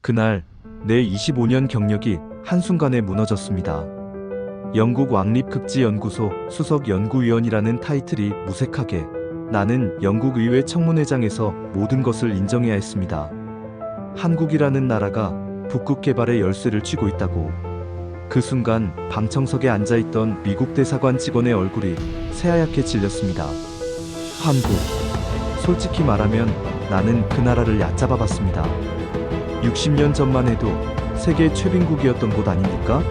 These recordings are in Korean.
그날 내 25년 경력이 한순간에 무너졌습니다. 영국 왕립극지연구소 수석 연구위원이라는 타이틀이 무색하게 나는 영국 의회 청문회장에서 모든 것을 인정해야 했습니다. 한국이라는 나라가 북극 개발의 열쇠를 쥐고 있다고. 그 순간 방청석에 앉아있던 미국 대사관 직원의 얼굴이 새하얗게 질렸습니다. 한국. 솔직히 말하면 나는 그 나라를 얕잡아 봤습니다. 60년 전만 해도 세계 최빈국이었던 곳 아닙니까?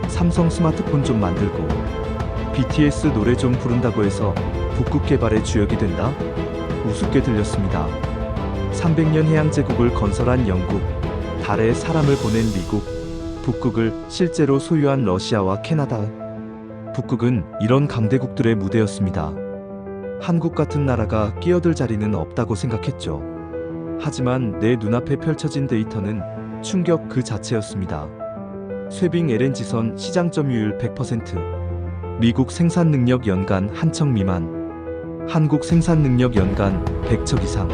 삼성 스마트폰 좀 만들고 BTS 노래 좀 부른다고 해서 북극 개발의 주역이 된다? 우습게 들렸습니다. 300년 해양제국을 건설한 영국, 달에 사람을 보낸 미국, 북극을 실제로 소유한 러시아와 캐나다. 북극은 이런 강대국들의 무대였습니다. 한국 같은 나라가 끼어들 자리는 없다고 생각했죠. 하지만 내 눈앞에 펼쳐진 데이터는 충격 그 자체였습니다. 쇠빙 LNG선 시장 점유율 100%, 미국 생산 능력 연간 1척 미만, 한국 생산 능력 연간 100척 이상,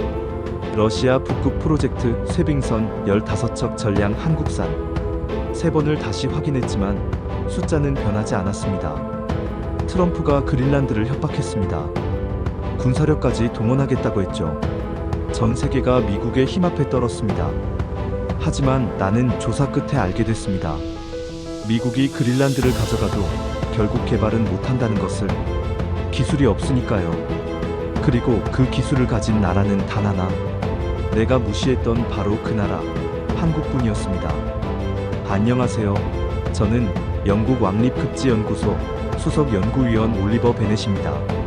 러시아 북극 프로젝트 쇠빙선 15척 전량 한국산. 3번을 다시 확인했지만 숫자는 변하지 않았습니다. 트럼프가 그린란드를 협박했습니다. 군사력까지 동원하겠다고 했죠. 전 세계가 미국의 힘 앞에 떨었습니다. 하지만 나는 조사 끝에 알게 됐습니다. 미국이 그린란드를 가져가도 결국 개발은 못한다는 것을. 기술이 없으니까요. 그리고 그 기술을 가진 나라는 단 하나. 내가 무시했던 바로 그 나라, 한국뿐이었습니다. 안녕하세요. 저는 영국 왕립극지연구소 수석 연구위원 올리버 베넷입니다.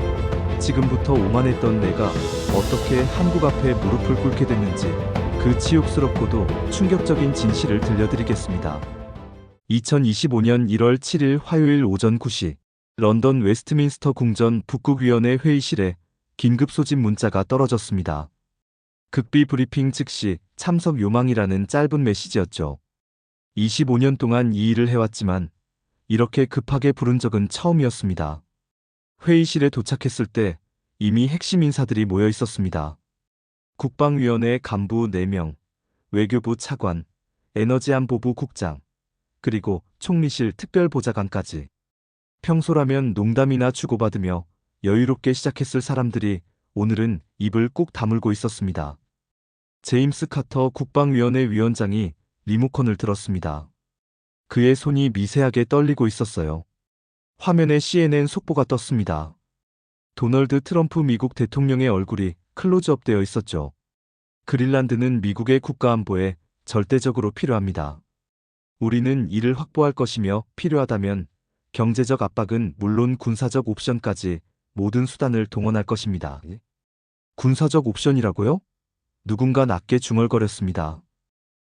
지금부터 오만했던 내가 어떻게 한국 앞에 무릎을 꿇게 됐는지 그 치욕스럽고도 충격적인 진실을 들려드리겠습니다. 2025년 1월 7일 화요일 오전 9시 런던 웨스트민스터 궁전 북극위원회 회의실에 긴급 소집 문자가 떨어졌습니다. 극비 브리핑 즉시 참석 요망이라는 짧은 메시지였죠. 25년 동안 이 일을 해왔지만 이렇게 급하게 부른 적은 처음이었습니다. 회의실에 도착했을 때 이미 핵심 인사들이 모여 있었습니다. 국방위원회 간부 4명, 외교부 차관, 에너지안보부 국장, 그리고 총리실 특별보좌관까지. 평소라면 농담이나 주고받으며 여유롭게 시작했을 사람들이 오늘은 입을 꾹 다물고 있었습니다. 제임스 카터 국방위원회 위원장이 리모컨을 들었습니다. 그의 손이 미세하게 떨리고 있었어요. 화면에 CNN 속보가 떴습니다. 도널드 트럼프 미국 대통령의 얼굴이 클로즈업되어 있었죠. 그린란드는 미국의 국가안보에 절대적으로 필요합니다. 우리는 이를 확보할 것이며 필요하다면 경제적 압박은 물론 군사적 옵션까지 모든 수단을 동원할 것입니다. 군사적 옵션이라고요? 누군가 낮게 중얼거렸습니다.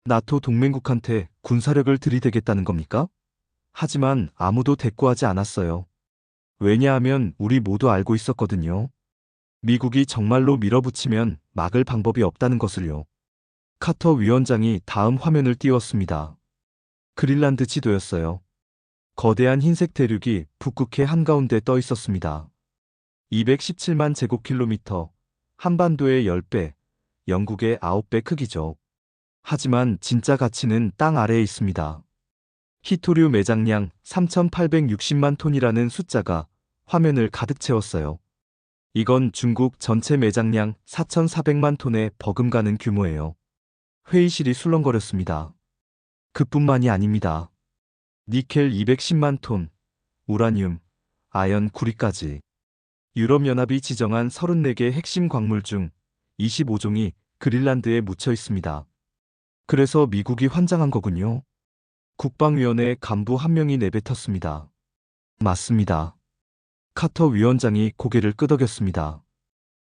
나토 동맹국한테 군사력을 들이대겠다는 겁니까? 하지만 아무도 대꾸하지 않았어요. 왜냐하면 우리 모두 알고 있었거든요. 미국이 정말로 밀어붙이면 막을 방법이 없다는 것을요. 카터 위원장이 다음 화면을 띄웠습니다. 그린란드 지도였어요. 거대한 흰색 대륙이 북극해 한가운데 떠 있었습니다. 217만 제곱킬로미터, 한반도의 10배, 영국의 9배 크기죠. 하지만 진짜 가치는 땅 아래에 있습니다. 히토류 매장량 3,860만 톤이라는 숫자가 화면을 가득 채웠어요. 이건 중국 전체 매장량 4,400만 톤에 버금가는 규모예요. 회의실이 술렁거렸습니다. 그뿐만이 아닙니다. 니켈 210만 톤, 우라늄, 아연 구리까지. 유럽연합이 지정한 34개 핵심 광물 중 25종이 그린란드에 묻혀 있습니다. 그래서 미국이 환장한 거군요. 국방위원회 간부 한 명이 내뱉었습니다. 맞습니다. 카터 위원장이 고개를 끄덕였습니다.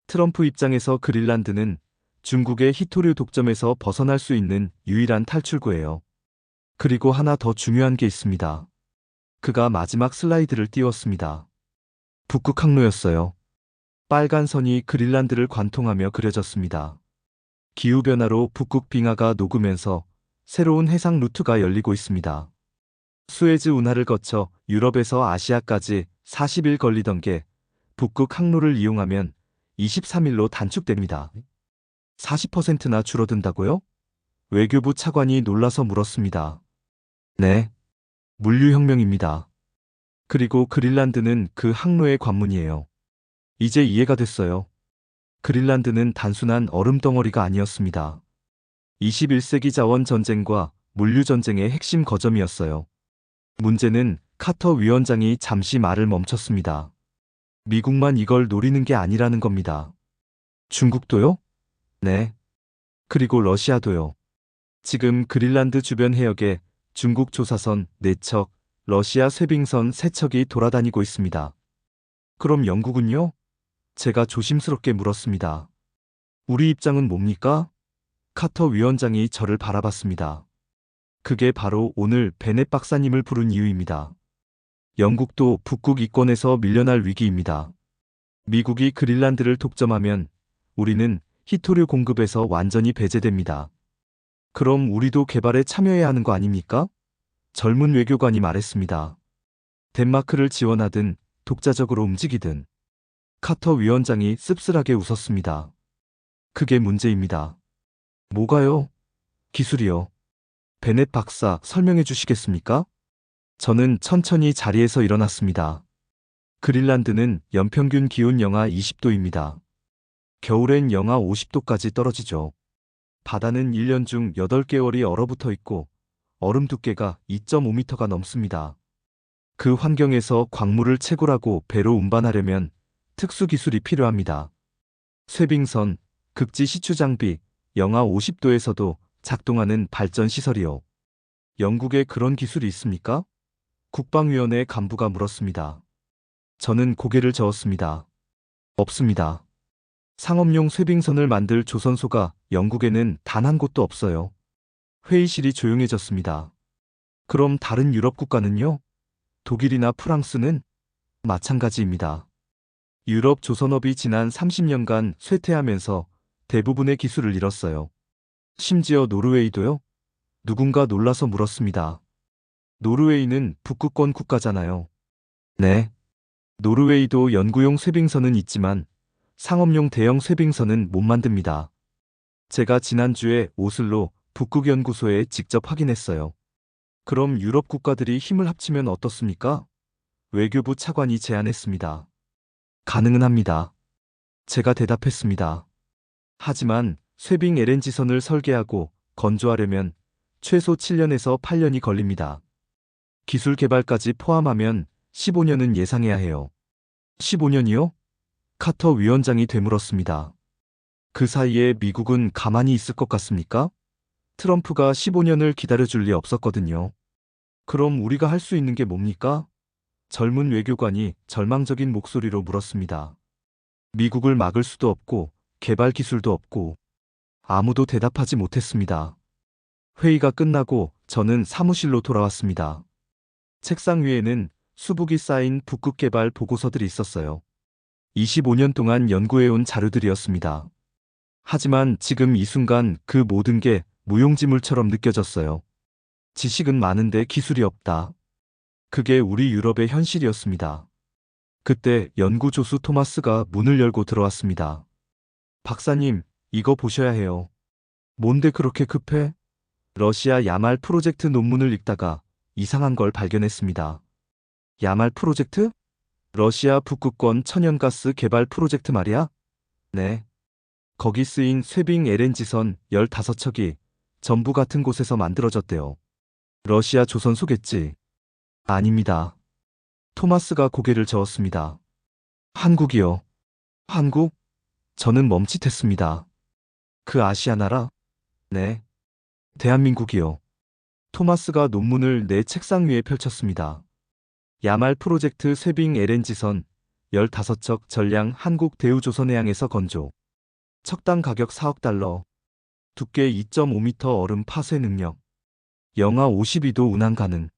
트럼프 입장에서 그린란드는 중국의 히토류 독점에서 벗어날 수 있는 유일한 탈출구예요. 그리고 하나 더 중요한 게 있습니다. 그가 마지막 슬라이드를 띄웠습니다. 북극 항로였어요. 빨간 선이 그린란드를 관통하며 그려졌습니다. 기후변화로 북극 빙하가 녹으면서 새로운 해상 루트가 열리고 있습니다. 수에즈 운하를 거쳐 유럽에서 아시아까지 40일 걸리던 게 북극 항로를 이용하면 23일로 단축됩니다. 40%나 줄어든다고요? 외교부 차관이 놀라서 물었습니다. 네, 물류혁명입니다. 그리고 그린란드는 그 항로의 관문이에요. 이제 이해가 됐어요. 그린란드는 단순한 얼음 덩어리가 아니었습니다. 21세기 자원 전쟁과 물류 전쟁의 핵심 거점이었어요. 문제는 카터 위원장이 잠시 말을 멈췄습니다. 미국만 이걸 노리는 게 아니라는 겁니다. 중국도요? 네. 그리고 러시아도요. 지금 그린란드 주변 해역에 중국 조사선 4척, 러시아 쇄빙선 3척이 돌아다니고 있습니다. 그럼 영국은요? 제가 조심스럽게 물었습니다. 우리 입장은 뭡니까? 카터 위원장이 저를 바라봤습니다. 그게 바로 오늘 베넷 박사님을 부른 이유입니다. 영국도 북극 이권에서 밀려날 위기입니다. 미국이 그린란드를 독점하면 우리는 히토류 공급에서 완전히 배제됩니다. 그럼 우리도 개발에 참여해야 하는 거 아닙니까? 젊은 외교관이 말했습니다. 덴마크를 지원하든 독자적으로 움직이든. 카터 위원장이 씁쓸하게 웃었습니다. 그게 문제입니다. 뭐가요? 기술이요. 베넷 박사 설명해 주시겠습니까? 저는 천천히 자리에서 일어났습니다. 그린란드는 연평균 기온 영하 20도입니다. 겨울엔 영하 50도까지 떨어지죠. 바다는 1년 중 8개월이 얼어붙어 있고 얼음 두께가 2.5m가 넘습니다. 그 환경에서 광물을 채굴하고 배로 운반하려면 특수 기술이 필요합니다. 쇄빙선, 극지 시추 장비, 영하 50도에서도 작동하는 발전 시설이요. 영국에 그런 기술이 있습니까? 국방위원회 간부가 물었습니다. 저는 고개를 저었습니다. 없습니다. 상업용 쇄빙선을 만들 조선소가 영국에는 단 한 곳도 없어요. 회의실이 조용해졌습니다. 그럼 다른 유럽 국가는요? 독일이나 프랑스는? 마찬가지입니다. 유럽 조선업이 지난 30년간 쇠퇴하면서 대부분의 기술을 잃었어요. 심지어 노르웨이도요? 누군가 놀라서 물었습니다. 노르웨이는 북극권 국가잖아요. 네. 노르웨이도 연구용 쇄빙선은 있지만 상업용 대형 쇄빙선은 못 만듭니다. 제가 지난주에 오슬로 북극연구소에 직접 확인했어요. 그럼 유럽 국가들이 힘을 합치면 어떻습니까? 외교부 차관이 제안했습니다. 가능은 합니다. 제가 대답했습니다. 하지만 쇄빙 LNG선을 설계하고 건조하려면 최소 7년에서 8년이 걸립니다. 기술 개발까지 포함하면 15년은 예상해야 해요. 15년이요? 카터 위원장이 되물었습니다. 그 사이에 미국은 가만히 있을 것 같습니까? 트럼프가 15년을 기다려줄 리 없었거든요. 그럼 우리가 할 수 있는 게 뭡니까? 젊은 외교관이 절망적인 목소리로 물었습니다. 미국을 막을 수도 없고 개발 기술도 없고 아무도 대답하지 못했습니다. 회의가 끝나고 저는 사무실로 돌아왔습니다. 책상 위에는 수북이 쌓인 북극 개발 보고서들이 있었어요. 25년 동안 연구해온 자료들이었습니다. 하지만 지금 이 순간 그 모든 게 무용지물처럼 느껴졌어요. 지식은 많은데 기술이 없다. 그게 우리 유럽의 현실이었습니다. 그때 연구조수 토마스가 문을 열고 들어왔습니다. 박사님, 이거 보셔야 해요. 뭔데 그렇게 급해? 러시아 야말 프로젝트 논문을 읽다가 이상한 걸 발견했습니다. 야말 프로젝트? 러시아 북극권 천연가스 개발 프로젝트 말이야? 네. 거기 쓰인 쇄빙 LNG선 15척이 전부 같은 곳에서 만들어졌대요. 러시아 조선소겠지? 아닙니다. 토마스가 고개를 저었습니다. 한국이요. 한국? 저는 멈칫했습니다. 그 아시아 나라? 네. 대한민국이요. 토마스가 논문을 내 책상 위에 펼쳤습니다. 야말 프로젝트 쇄빙 LNG선 15척 전량 한국 대우조선해양에서 건조. 척당 가격 4억 달러. 두께 2.5m 얼음 파쇄 능력. 영하 52도 운항 가능.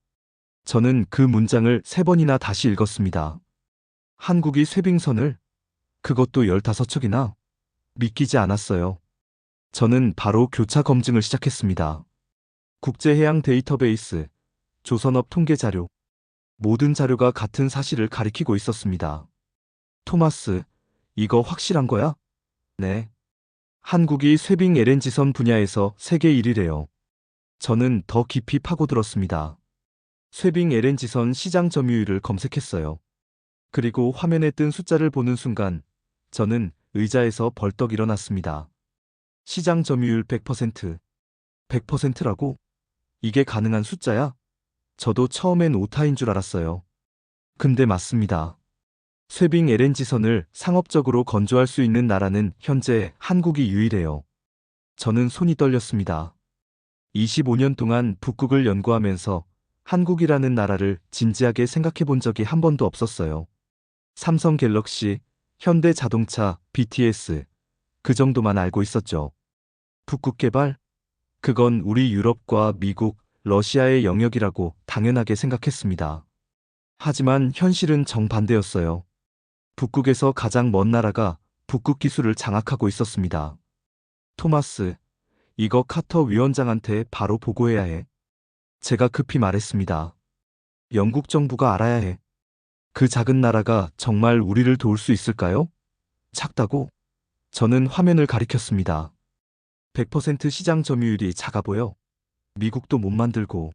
저는 그 문장을 3번이나 다시 읽었습니다. 한국이 쇄빙선을? 그것도 15척이나? 믿기지 않았어요. 저는 바로 교차 검증을 시작했습니다. 국제해양 데이터베이스, 조선업 통계 자료. 모든 자료가 같은 사실을 가리키고 있었습니다. 토마스, 이거 확실한 거야? 네. 한국이 쇠빙 LNG선 분야에서 세계 1위래요. 저는 더 깊이 파고들었습니다. 쇠빙 LNG선 시장 점유율을 검색했어요. 그리고 화면에 뜬 숫자를 보는 순간 저는 의자에서 벌떡 일어났습니다. 시장 점유율 100%. 100%라고? 이게 가능한 숫자야? 저도 처음엔 오타인 줄 알았어요. 근데 맞습니다. 쇠빙 LNG선을 상업적으로 건조할 수 있는 나라는 현재 한국이 유일해요. 저는 손이 떨렸습니다. 25년 동안 북극을 연구하면서 한국이라는 나라를 진지하게 생각해 본 적이 한 번도 없었어요. 삼성 갤럭시, 현대 자동차, BTS, 그 정도만 알고 있었죠. 북극 개발? 그건 우리 유럽과 미국, 러시아의 영역이라고 당연하게 생각했습니다. 하지만 현실은 정반대였어요. 북극에서 가장 먼 나라가 북극 기술을 장악하고 있었습니다. 토마스, 이거 카터 위원장한테 바로 보고해야 해. 제가 급히 말했습니다. 영국 정부가 알아야 해. 그 작은 나라가 정말 우리를 도울 수 있을까요? 작다고? 저는 화면을 가리켰습니다. 100% 시장 점유율이 작아 보여. 미국도 못 만들고,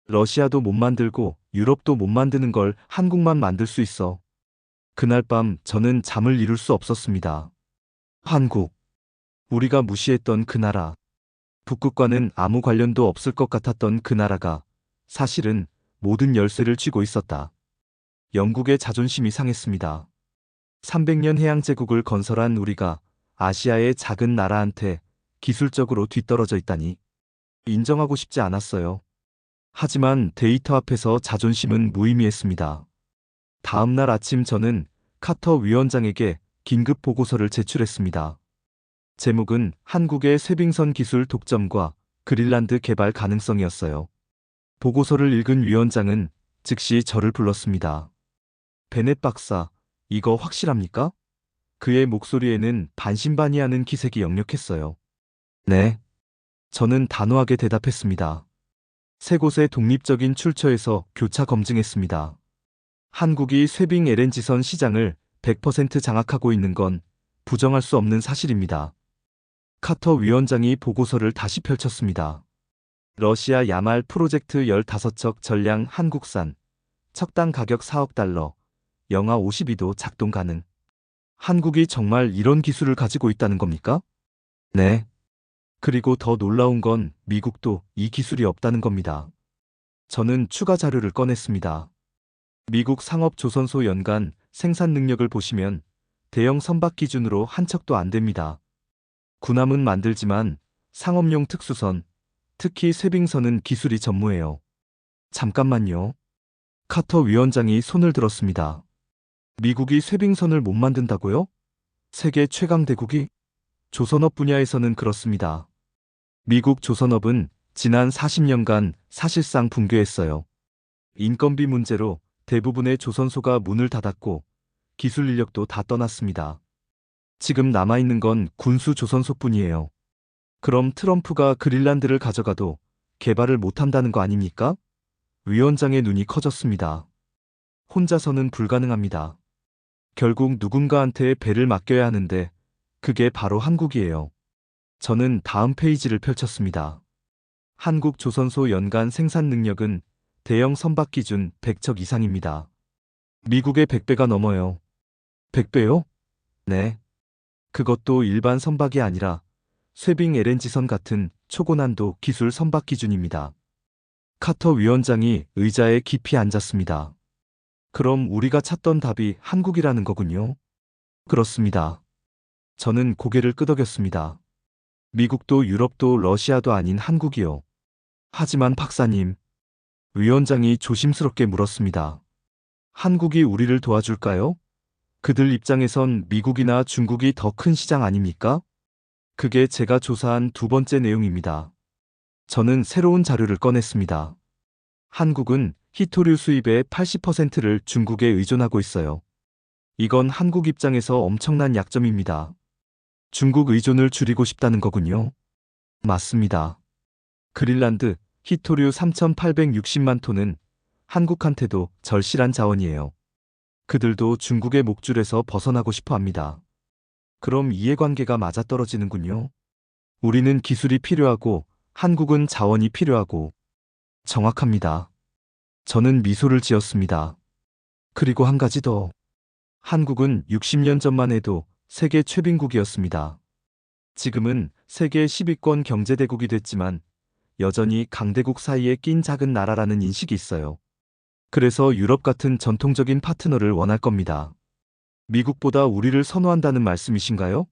러시아도 못 만들고, 유럽도 못 만드는 걸 한국만 만들 수 있어. 그날 밤 저는 잠을 이룰 수 없었습니다. 한국. 우리가 무시했던 그 나라. 북극과는 아무 관련도 없을 것 같았던 그 나라가 사실은 모든 열쇠를 쥐고 있었다. 영국의 자존심이 상했습니다. 300년 해양 제국을 건설한 우리가 아시아의 작은 나라한테 기술적으로 뒤떨어져 있다니 인정하고 싶지 않았어요. 하지만 데이터 앞에서 자존심은 무의미했습니다. 다음 날 아침 저는 카터 위원장에게 긴급 보고서를 제출했습니다. 제목은 한국의 쇠빙선 기술 독점과 그린란드 개발 가능성이었어요. 보고서를 읽은 위원장은 즉시 저를 불렀습니다. 베넷 박사, 이거 확실합니까? 그의 목소리에는 반신반의하는 기색이 역력했어요. 네. 저는 단호하게 대답했습니다. 세 곳의 독립적인 출처에서 교차 검증했습니다. 한국이 쇠빙 LNG선 시장을 100% 장악하고 있는 건 부정할 수 없는 사실입니다. 카터 위원장이 보고서를 다시 펼쳤습니다. 러시아 야말 프로젝트 15척 전량 한국산, 척당 가격 4억 달러, 영하 52도 작동 가능. 한국이 정말 이런 기술을 가지고 있다는 겁니까? 네. 그리고 더 놀라운 건 미국도 이 기술이 없다는 겁니다. 저는 추가 자료를 꺼냈습니다. 미국 상업조선소 연간 생산 능력을 보시면 대형 선박 기준으로 한 척도 안 됩니다. 군함은 만들지만 상업용 특수선, 특히 쇠빙선은 기술이 전무해요. 잠깐만요. 카터 위원장이 손을 들었습니다. 미국이 쇠빙선을 못 만든다고요? 세계 최강 대국이? 조선업 분야에서는 그렇습니다. 미국 조선업은 지난 40년간 사실상 붕괴했어요. 인건비 문제로 대부분의 조선소가 문을 닫았고 기술 인력도 다 떠났습니다. 지금 남아있는 건 군수 조선소뿐이에요. 그럼 트럼프가 그린란드를 가져가도 개발을 못한다는 거 아닙니까? 위원장의 눈이 커졌습니다. 혼자서는 불가능합니다. 결국 누군가한테 배를 맡겨야 하는데 그게 바로 한국이에요. 저는 다음 페이지를 펼쳤습니다. 한국 조선소 연간 생산 능력은 대형 선박 기준 100척 이상입니다. 미국의 100배가 넘어요. 100배요? 네. 그것도 일반 선박이 아니라 쇠빙 LNG선 같은 초고난도 기술 선박 기준입니다. 카터 위원장이 의자에 깊이 앉았습니다. 그럼 우리가 찾던 답이 한국이라는 거군요. 그렇습니다. 저는 고개를 끄덕였습니다. 미국도 유럽도 러시아도 아닌 한국이요. 하지만 박사님, 위원장이 조심스럽게 물었습니다. 한국이 우리를 도와줄까요? 그들 입장에선 미국이나 중국이 더 큰 시장 아닙니까? 그게 제가 조사한 두 번째 내용입니다. 저는 새로운 자료를 꺼냈습니다. 한국은 히토류 수입의 80%를 중국에 의존하고 있어요. 이건 한국 입장에서 엄청난 약점입니다. 중국 의존을 줄이고 싶다는 거군요. 맞습니다. 그린란드 히토류 3,860만 톤은 한국한테도 절실한 자원이에요. 그들도 중국의 목줄에서 벗어나고 싶어 합니다. 그럼 이해관계가 맞아떨어지는군요. 우리는 기술이 필요하고 한국은 자원이 필요하고. 정확합니다. 저는 미소를 지었습니다. 그리고 한 가지 더. 한국은 60년 전만 해도 세계 최빈국이었습니다. 지금은 세계 10위권 경제대국이 됐지만 여전히 강대국 사이에 낀 작은 나라라는 인식이 있어요. 그래서 유럽 같은 전통적인 파트너를 원할 겁니다. 미국보다 우리를 선호한다는 말씀이신가요?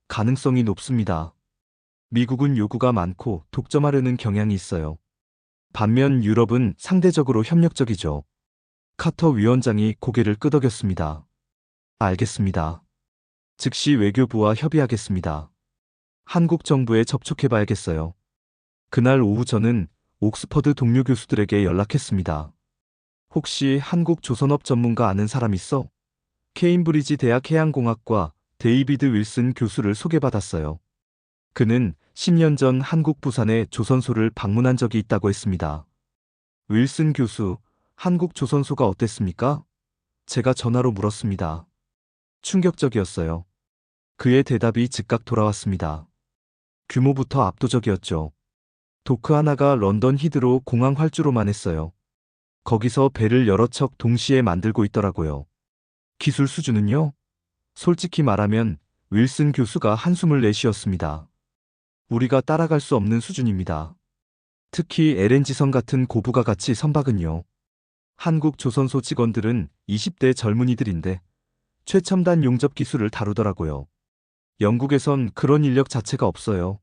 가능성이 높습니다. 미국은 요구가 많고 독점하려는 경향이 있어요. 반면 유럽은 상대적으로 협력적이죠. 카터 위원장이 고개를 끄덕였습니다. 알겠습니다. 즉시 외교부와 협의하겠습니다. 한국 정부에 접촉해봐야겠어요. 그날 오후 저는 옥스퍼드 동료 교수들에게 연락했습니다. 혹시 한국 조선업 전문가 아는 사람 있어? 케임브리지 대학 해양공학과 데이비드 윌슨 교수를 소개받았어요. 그는 10년 전 한국 부산의 조선소를 방문한 적이 있다고 했습니다. 윌슨 교수, 한국 조선소가 어땠습니까? 제가 전화로 물었습니다. 충격적이었어요. 그의 대답이 즉각 돌아왔습니다. 규모부터 압도적이었죠. 도크 하나가 런던 히드로 공항 활주로만 했어요. 거기서 배를 여러 척 동시에 만들고 있더라고요. 기술 수준은요? 솔직히 말하면 윌슨 교수가 한숨을 내쉬었습니다. 우리가 따라갈 수 없는 수준입니다. 특히 LNG선 같은 고부가 가치 선박은요. 한국 조선소 직원들은 20대 젊은이들인데 최첨단 용접 기술을 다루더라고요. 영국에선 그런 인력 자체가 없어요.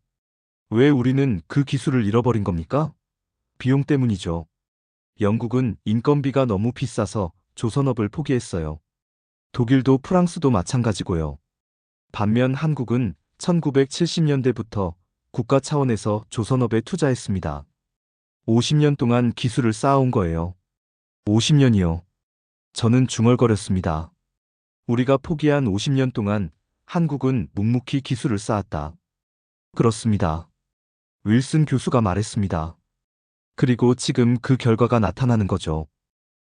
왜 우리는 그 기술을 잃어버린 겁니까? 비용 때문이죠. 영국은 인건비가 너무 비싸서 조선업을 포기했어요. 독일도 프랑스도 마찬가지고요. 반면 한국은 1970년대부터 국가 차원에서 조선업에 투자했습니다. 50년 동안 기술을 쌓아온 거예요. 50년이요. 저는 중얼거렸습니다. 우리가 포기한 50년 동안 한국은 묵묵히 기술을 쌓았다. 그렇습니다. 윌슨 교수가 말했습니다. 그리고 지금 그 결과가 나타나는 거죠.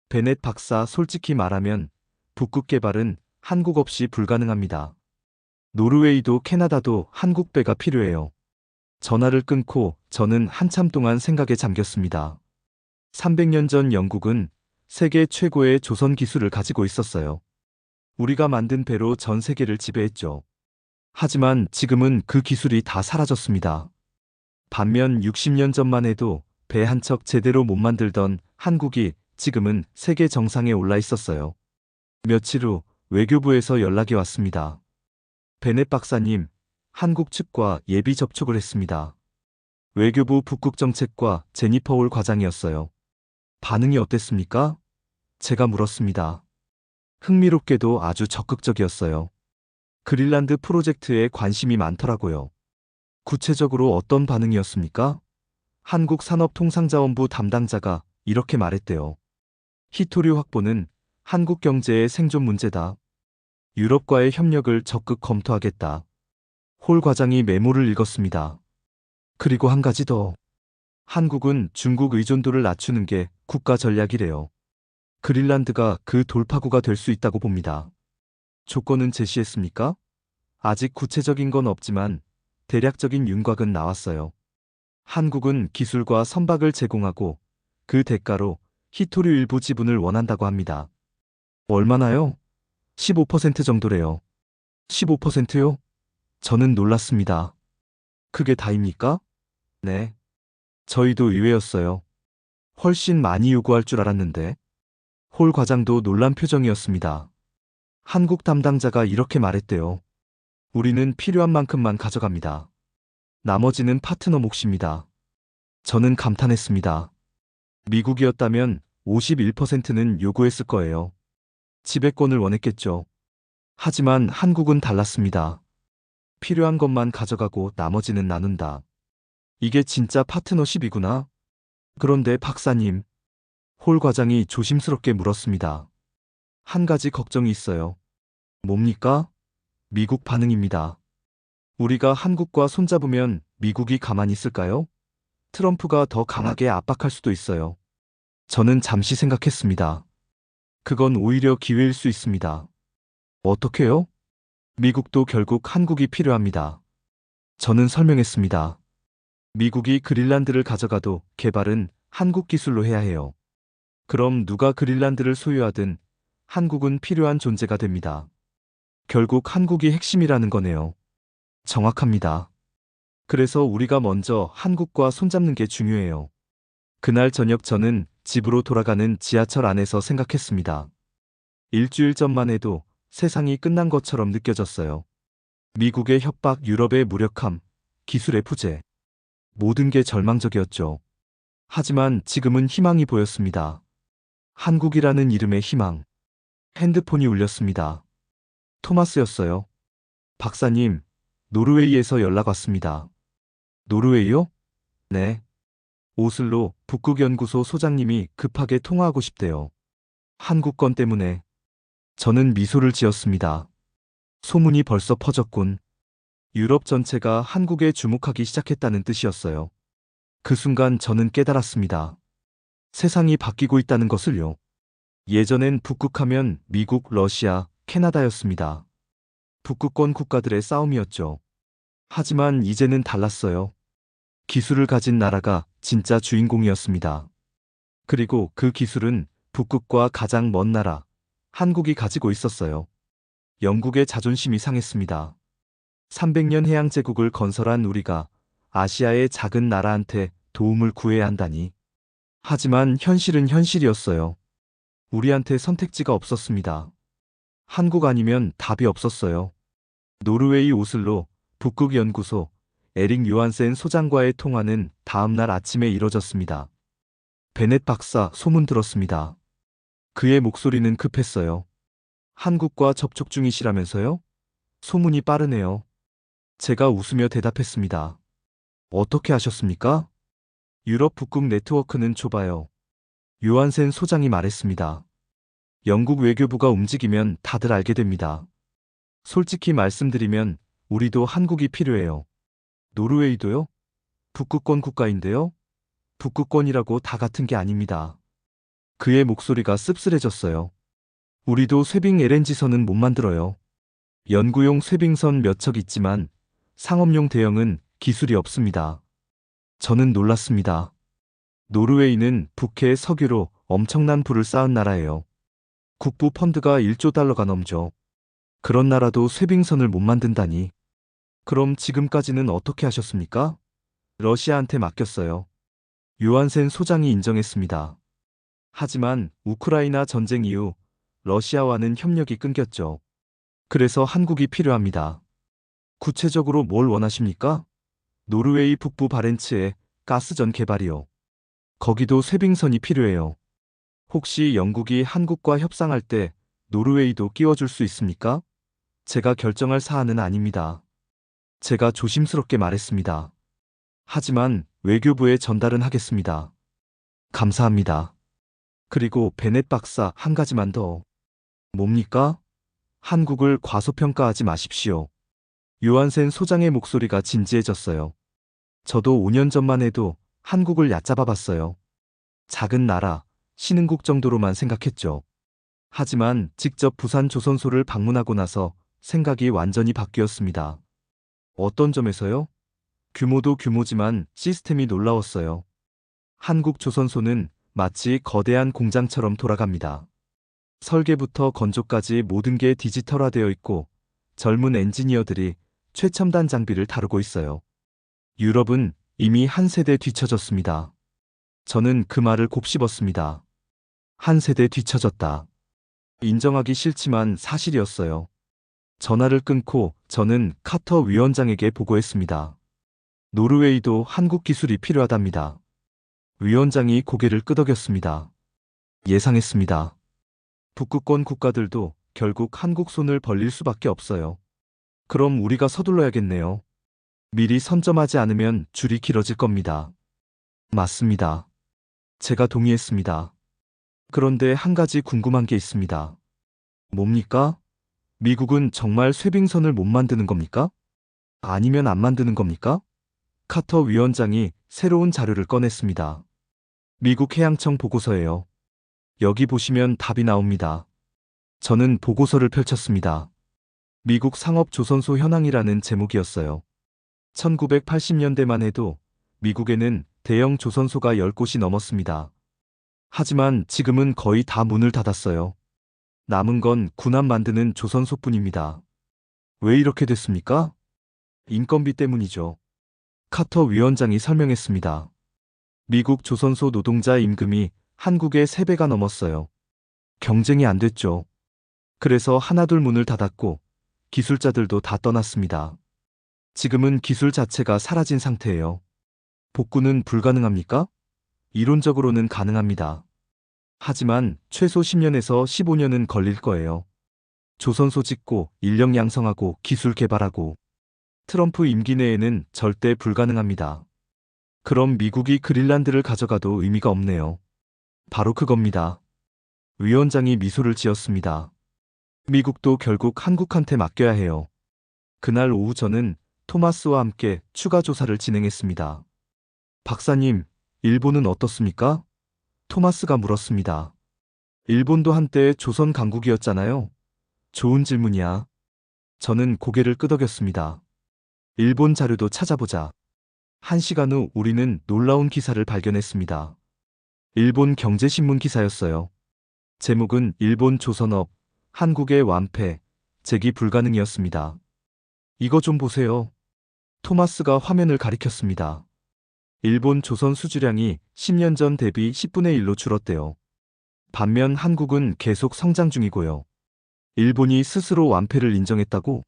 베넷 박사, 솔직히 말하면 북극 개발은 한국 없이 불가능합니다. 노르웨이도 캐나다도 한국 배가 필요해요. 전화를 끊고 저는 한참 동안 생각에 잠겼습니다. 300년 전 영국은 세계 최고의 조선 기술을 가지고 있었어요. 우리가 만든 배로 전 세계를 지배했죠. 하지만 지금은 그 기술이 다 사라졌습니다. 반면 60년 전만 해도 배 한 척 제대로 못 만들던 한국이 지금은 세계 정상에 올라 있었어요. 며칠 후 외교부에서 연락이 왔습니다. 베넷 박사님, 한국 측과 예비 접촉을 했습니다. 외교부 북극정책과 제니퍼 올 과장이었어요. 반응이 어땠습니까? 제가 물었습니다. 흥미롭게도 아주 적극적이었어요. 그린란드 프로젝트에 관심이 많더라고요. 구체적으로 어떤 반응이었습니까? 한국산업통상자원부 담당자가 이렇게 말했대요. 히토류 확보는 한국 경제의 생존 문제다. 유럽과의 협력을 적극 검토하겠다. 홀 과장이 메모를 읽었습니다. 그리고 한 가지 더. 한국은 중국 의존도를 낮추는 게 국가 전략이래요. 그린란드가 그 돌파구가 될 수 있다고 봅니다. 조건은 제시했습니까? 아직 구체적인 건 없지만 대략적인 윤곽은 나왔어요. 한국은 기술과 선박을 제공하고 그 대가로 히토류 일부 지분을 원한다고 합니다. 얼마나요? 15% 정도래요. 15%요? 저는 놀랐습니다. 그게 다입니까? 네. 저희도 의외였어요. 훨씬 많이 요구할 줄 알았는데. 홀 과장도 놀란 표정이었습니다. 한국 담당자가 이렇게 말했대요. 우리는 필요한 만큼만 가져갑니다. 나머지는 파트너 몫입니다. 저는 감탄했습니다. 미국이었다면 51%는 요구했을 거예요. 지배권을 원했겠죠. 하지만 한국은 달랐습니다. 필요한 것만 가져가고 나머지는 나눈다. 이게 진짜 파트너십이구나. 그런데 박사님, 홀 과장이 조심스럽게 물었습니다. 한 가지 걱정이 있어요. 뭡니까? 미국 반응입니다. 우리가 한국과 손잡으면 미국이 가만히 있을까요? 트럼프가 더 강하게 압박할 수도 있어요. 저는 잠시 생각했습니다. 그건 오히려 기회일 수 있습니다. 어떻게요? 미국도 결국 한국이 필요합니다. 저는 설명했습니다. 미국이 그린란드를 가져가도 개발은 한국 기술로 해야 해요. 그럼 누가 그린란드를 소유하든 한국은 필요한 존재가 됩니다. 결국 한국이 핵심이라는 거네요. 정확합니다. 그래서 우리가 먼저 한국과 손잡는 게 중요해요. 그날 저녁 저는 집으로 돌아가는 지하철 안에서 생각했습니다. 일주일 전만 해도 세상이 끝난 것처럼 느껴졌어요. 미국의 협박, 유럽의 무력함, 기술의 부재. 모든 게 절망적이었죠. 하지만 지금은 희망이 보였습니다. 한국이라는 이름의 희망. 핸드폰이 울렸습니다. 토마스였어요. 박사님, 노르웨이에서 연락 왔습니다. 노르웨이요? 네. 오슬로 북극연구소 소장님이 급하게 통화하고 싶대요. 한국 건 때문에. 저는 미소를 지었습니다. 소문이 벌써 퍼졌군. 유럽 전체가 한국에 주목하기 시작했다는 뜻이었어요. 그 순간 저는 깨달았습니다. 세상이 바뀌고 있다는 것을요. 예전엔 북극하면 미국, 러시아, 캐나다였습니다. 북극권 국가들의 싸움이었죠. 하지만 이제는 달랐어요. 기술을 가진 나라가 진짜 주인공이었습니다. 그리고 그 기술은 북극과 가장 먼 나라, 한국이 가지고 있었어요. 영국의 자존심이 상했습니다. 300년 해양 제국을 건설한 우리가 아시아의 작은 나라한테 도움을 구해야 한다니. 하지만 현실은 현실이었어요. 우리한테 선택지가 없었습니다. 한국 아니면 답이 없었어요. 노르웨이 오슬로 북극연구소 에릭 요한센 소장과의 통화는 다음 날 아침에 이뤄졌습니다. 베넷 박사 소문 들었습니다. 그의 목소리는 급했어요. 한국과 접촉 중이시라면서요? 소문이 빠르네요. 제가 웃으며 대답했습니다. 어떻게 하셨습니까? 유럽 북극 네트워크는 좁아요. 요한센 소장이 말했습니다. 영국 외교부가 움직이면 다들 알게 됩니다. 솔직히 말씀드리면 우리도 한국이 필요해요. 노르웨이도요? 북극권 국가인데요? 북극권이라고 다 같은 게 아닙니다. 그의 목소리가 씁쓸해졌어요. 우리도 쇠빙 LNG선은 못 만들어요. 연구용 쇠빙선 몇 척 있지만 상업용 대형은 기술이 없습니다. 저는 놀랐습니다. 노르웨이는 북해 석유로 엄청난 부를 쌓은 나라예요. 국부 펀드가 1조 달러가 넘죠. 그런 나라도 쇠빙선을 못 만든다니. 그럼 지금까지는 어떻게 하셨습니까? 러시아한테 맡겼어요. 요한센 소장이 인정했습니다. 하지만 우크라이나 전쟁 이후 러시아와는 협력이 끊겼죠. 그래서 한국이 필요합니다. 구체적으로 뭘 원하십니까? 노르웨이 북부 바렌츠에 가스전 개발이요. 거기도 쇠빙선이 필요해요. 혹시 영국이 한국과 협상할 때 노르웨이도 끼워줄 수 있습니까? 제가 결정할 사안은 아닙니다. 제가 조심스럽게 말했습니다. 하지만 외교부에 전달은 하겠습니다. 감사합니다. 그리고 베넷 박사 한 가지만 더. 뭡니까? 한국을 과소평가하지 마십시오. 요한센 소장의 목소리가 진지해졌어요. 저도 5년 전만 해도 한국을 얕잡아 봤어요. 작은 나라, 신흥국 정도로만 생각했죠. 하지만 직접 부산 조선소를 방문하고 나서 생각이 완전히 바뀌었습니다. 어떤 점에서요? 규모도 규모지만 시스템이 놀라웠어요. 한국 조선소는 마치 거대한 공장처럼 돌아갑니다. 설계부터 건조까지 모든 게 디지털화되어 있고 젊은 엔지니어들이 최첨단 장비를 다루고 있어요. 유럽은 이미 한 세대 뒤처졌습니다. 저는 그 말을 곱씹었습니다. 한 세대 뒤처졌다. 인정하기 싫지만 사실이었어요. 전화를 끊고 저는 카터 위원장에게 보고했습니다. 노르웨이도 한국 기술이 필요하답니다. 위원장이 고개를 끄덕였습니다. 예상했습니다. 북극권 국가들도 결국 한국 손을 벌릴 수밖에 없어요. 그럼 우리가 서둘러야겠네요. 미리 선점하지 않으면 줄이 길어질 겁니다. 맞습니다. 제가 동의했습니다. 그런데 한 가지 궁금한 게 있습니다. 뭡니까? 미국은 정말 쇠빙선을 못 만드는 겁니까? 아니면 안 만드는 겁니까? 카터 위원장이 새로운 자료를 꺼냈습니다. 미국 해양청 보고서예요. 여기 보시면 답이 나옵니다. 저는 보고서를 펼쳤습니다. 미국 상업조선소 현황이라는 제목이었어요. 1980년대만 해도 미국에는 대형 조선소가 10곳이 넘었습니다. 하지만 지금은 거의 다 문을 닫았어요. 남은 건 군함 만드는 조선소뿐입니다. 왜 이렇게 됐습니까? 인건비 때문이죠. 카터 위원장이 설명했습니다. 미국 조선소 노동자 임금이 한국의 3배가 넘었어요. 경쟁이 안 됐죠. 그래서 하나둘 문을 닫았고 기술자들도 다 떠났습니다. 지금은 기술 자체가 사라진 상태예요. 복구는 불가능합니까? 이론적으로는 가능합니다. 하지만 최소 10년에서 15년은 걸릴 거예요. 조선소 짓고 인력 양성하고 기술 개발하고 트럼프 임기 내에는 절대 불가능합니다. 그럼 미국이 그린란드를 가져가도 의미가 없네요. 바로 그겁니다. 위원장이 미소를 지었습니다. 미국도 결국 한국한테 맡겨야 해요. 그날 오후 저는 토마스와 함께 추가 조사를 진행했습니다. 박사님, 일본은 어떻습니까? 토마스가 물었습니다. 일본도 한때 조선 강국이었잖아요. 좋은 질문이야. 저는 고개를 끄덕였습니다. 일본 자료도 찾아보자. 1시간 후 우리는 놀라운 기사를 발견했습니다. 일본 경제신문 기사였어요. 제목은 일본 조선업, 한국의 완패, 재기 불가능이었습니다. 이거 좀 보세요. 토마스가 화면을 가리켰습니다. 일본 조선 수주량이 10년 전 대비 10분의 1로 줄었대요. 반면 한국은 계속 성장 중이고요. 일본이 스스로 완패를 인정했다고?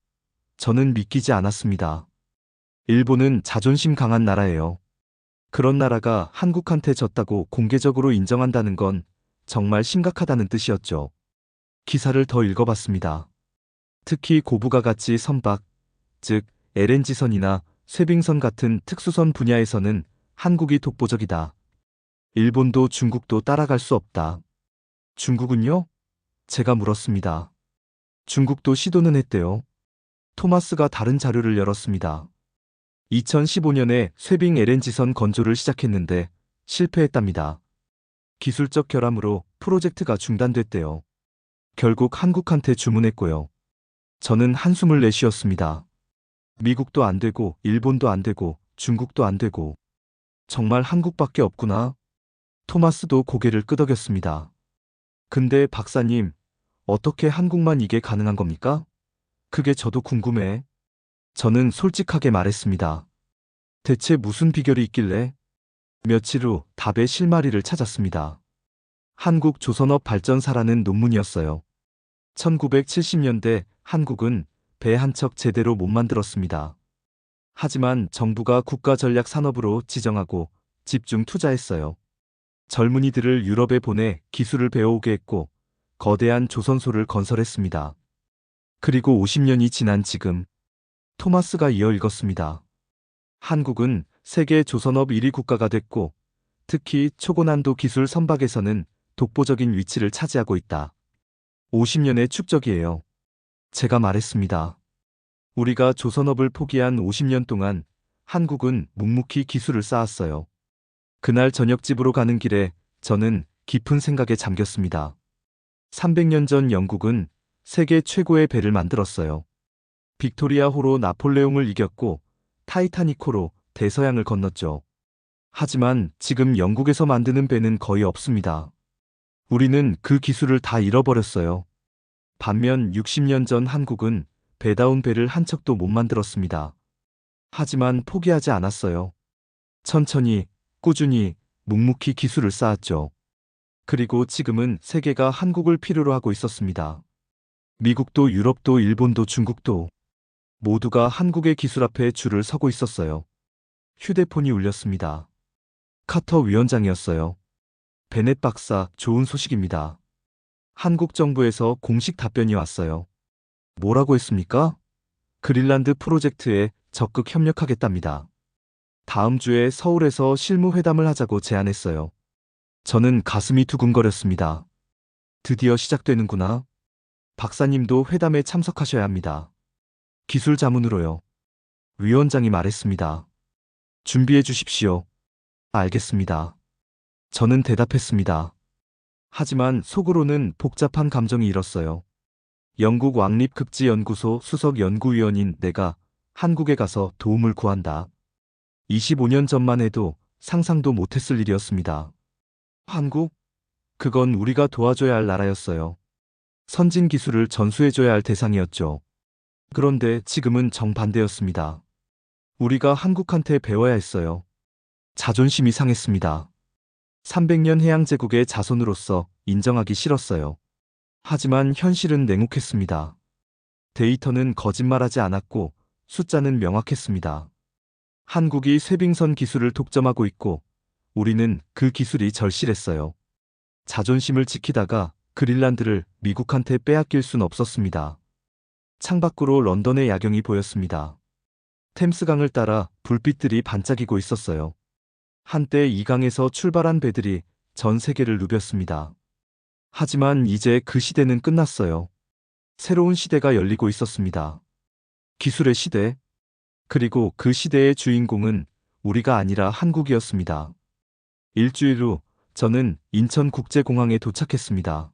저는 믿기지 않았습니다. 일본은 자존심 강한 나라예요. 그런 나라가 한국한테 졌다고 공개적으로 인정한다는 건 정말 심각하다는 뜻이었죠. 기사를 더 읽어봤습니다. 특히 고부가 가치 선박, 즉 LNG선이나 쇄빙선 같은 특수선 분야에서는 한국이 독보적이다. 일본도 중국도 따라갈 수 없다. 중국은요? 제가 물었습니다. 중국도 시도는 했대요. 토마스가 다른 자료를 열었습니다. 2015년에 쇄빙 LNG선 건조를 시작했는데 실패했답니다. 기술적 결함으로 프로젝트가 중단됐대요. 결국 한국한테 주문했고요. 저는 한숨을 내쉬었습니다. 미국도 안 되고 일본도 안 되고 중국도 안 되고 정말 한국밖에 없구나. 토마스도 고개를 끄덕였습니다. 근데 박사님, 어떻게 한국만 이게 가능한 겁니까? 그게 저도 궁금해. 저는 솔직하게 말했습니다. 대체 무슨 비결이 있길래? 며칠 후 답의 실마리를 찾았습니다. 한국 조선업 발전사라는 논문이었어요. 1970년대 한국은 배 한 척 제대로 못 만들었습니다. 하지만 정부가 국가전략산업으로 지정하고 집중 투자했어요. 젊은이들을 유럽에 보내 기술을 배워오게 했고 거대한 조선소를 건설했습니다. 그리고 50년이 지난 지금 토마스가 이어 읽었습니다. 한국은 세계 조선업 1위 국가가 됐고 특히 초고난도 기술 선박에서는 독보적인 위치를 차지하고 있다. 50년의 축적이에요. 제가 말했습니다. 우리가 조선업을 포기한 50년 동안 한국은 묵묵히 기술을 쌓았어요. 그날 저녁집으로 가는 길에 저는 깊은 생각에 잠겼습니다. 300년 전 영국은 세계 최고의 배를 만들었어요. 빅토리아호로 나폴레옹을 이겼고 타이타닉호로 대서양을 건넜죠. 하지만 지금 영국에서 만드는 배는 거의 없습니다. 우리는 그 기술을 다 잃어버렸어요. 반면 60년 전 한국은 배다운 배를 한 척도 못 만들었습니다. 하지만 포기하지 않았어요. 천천히, 꾸준히, 묵묵히 기술을 쌓았죠. 그리고 지금은 세계가 한국을 필요로 하고 있었습니다. 미국도 유럽도 일본도 중국도 모두가 한국의 기술 앞에 줄을 서고 있었어요. 휴대폰이 울렸습니다. 카터 위원장이었어요. 베넷 박사, 좋은 소식입니다. 한국 정부에서 공식 답변이 왔어요. 뭐라고 했습니까? 그린란드 프로젝트에 적극 협력하겠답니다. 다음 주에 서울에서 실무회담을 하자고 제안했어요. 저는 가슴이 두근거렸습니다. 드디어 시작되는구나. 박사님도 회담에 참석하셔야 합니다. 기술 자문으로요. 위원장이 말했습니다. 준비해 주십시오. 알겠습니다. 저는 대답했습니다. 하지만 속으로는 복잡한 감정이 일었어요. 영국 왕립급지연구소 수석 연구위원인 내가 한국에 가서 도움을 구한다. 25년 전만 해도 상상도 못했을 일이었습니다. 한국? 그건 우리가 도와줘야 할 나라였어요. 선진 기술을 전수해줘야 할 대상이었죠. 그런데 지금은 정반대였습니다. 우리가 한국한테 배워야 했어요. 자존심이 상했습니다. 300년 해양제국의 자손으로서 인정하기 싫었어요. 하지만 현실은 냉혹했습니다. 데이터는 거짓말하지 않았고 숫자는 명확했습니다. 한국이 쇄빙선 기술을 독점하고 있고 우리는 그 기술이 절실했어요. 자존심을 지키다가 그린란드를 미국한테 빼앗길 순 없었습니다. 창밖으로 런던의 야경이 보였습니다. 템스강을 따라 불빛들이 반짝이고 있었어요. 한때 이 강에서 출발한 배들이 전 세계를 누볐습니다. 하지만 이제 그 시대는 끝났어요. 새로운 시대가 열리고 있었습니다. 기술의 시대. 그리고 그 시대의 주인공은 우리가 아니라 한국이었습니다. 일주일 후 저는 인천국제공항에 도착했습니다.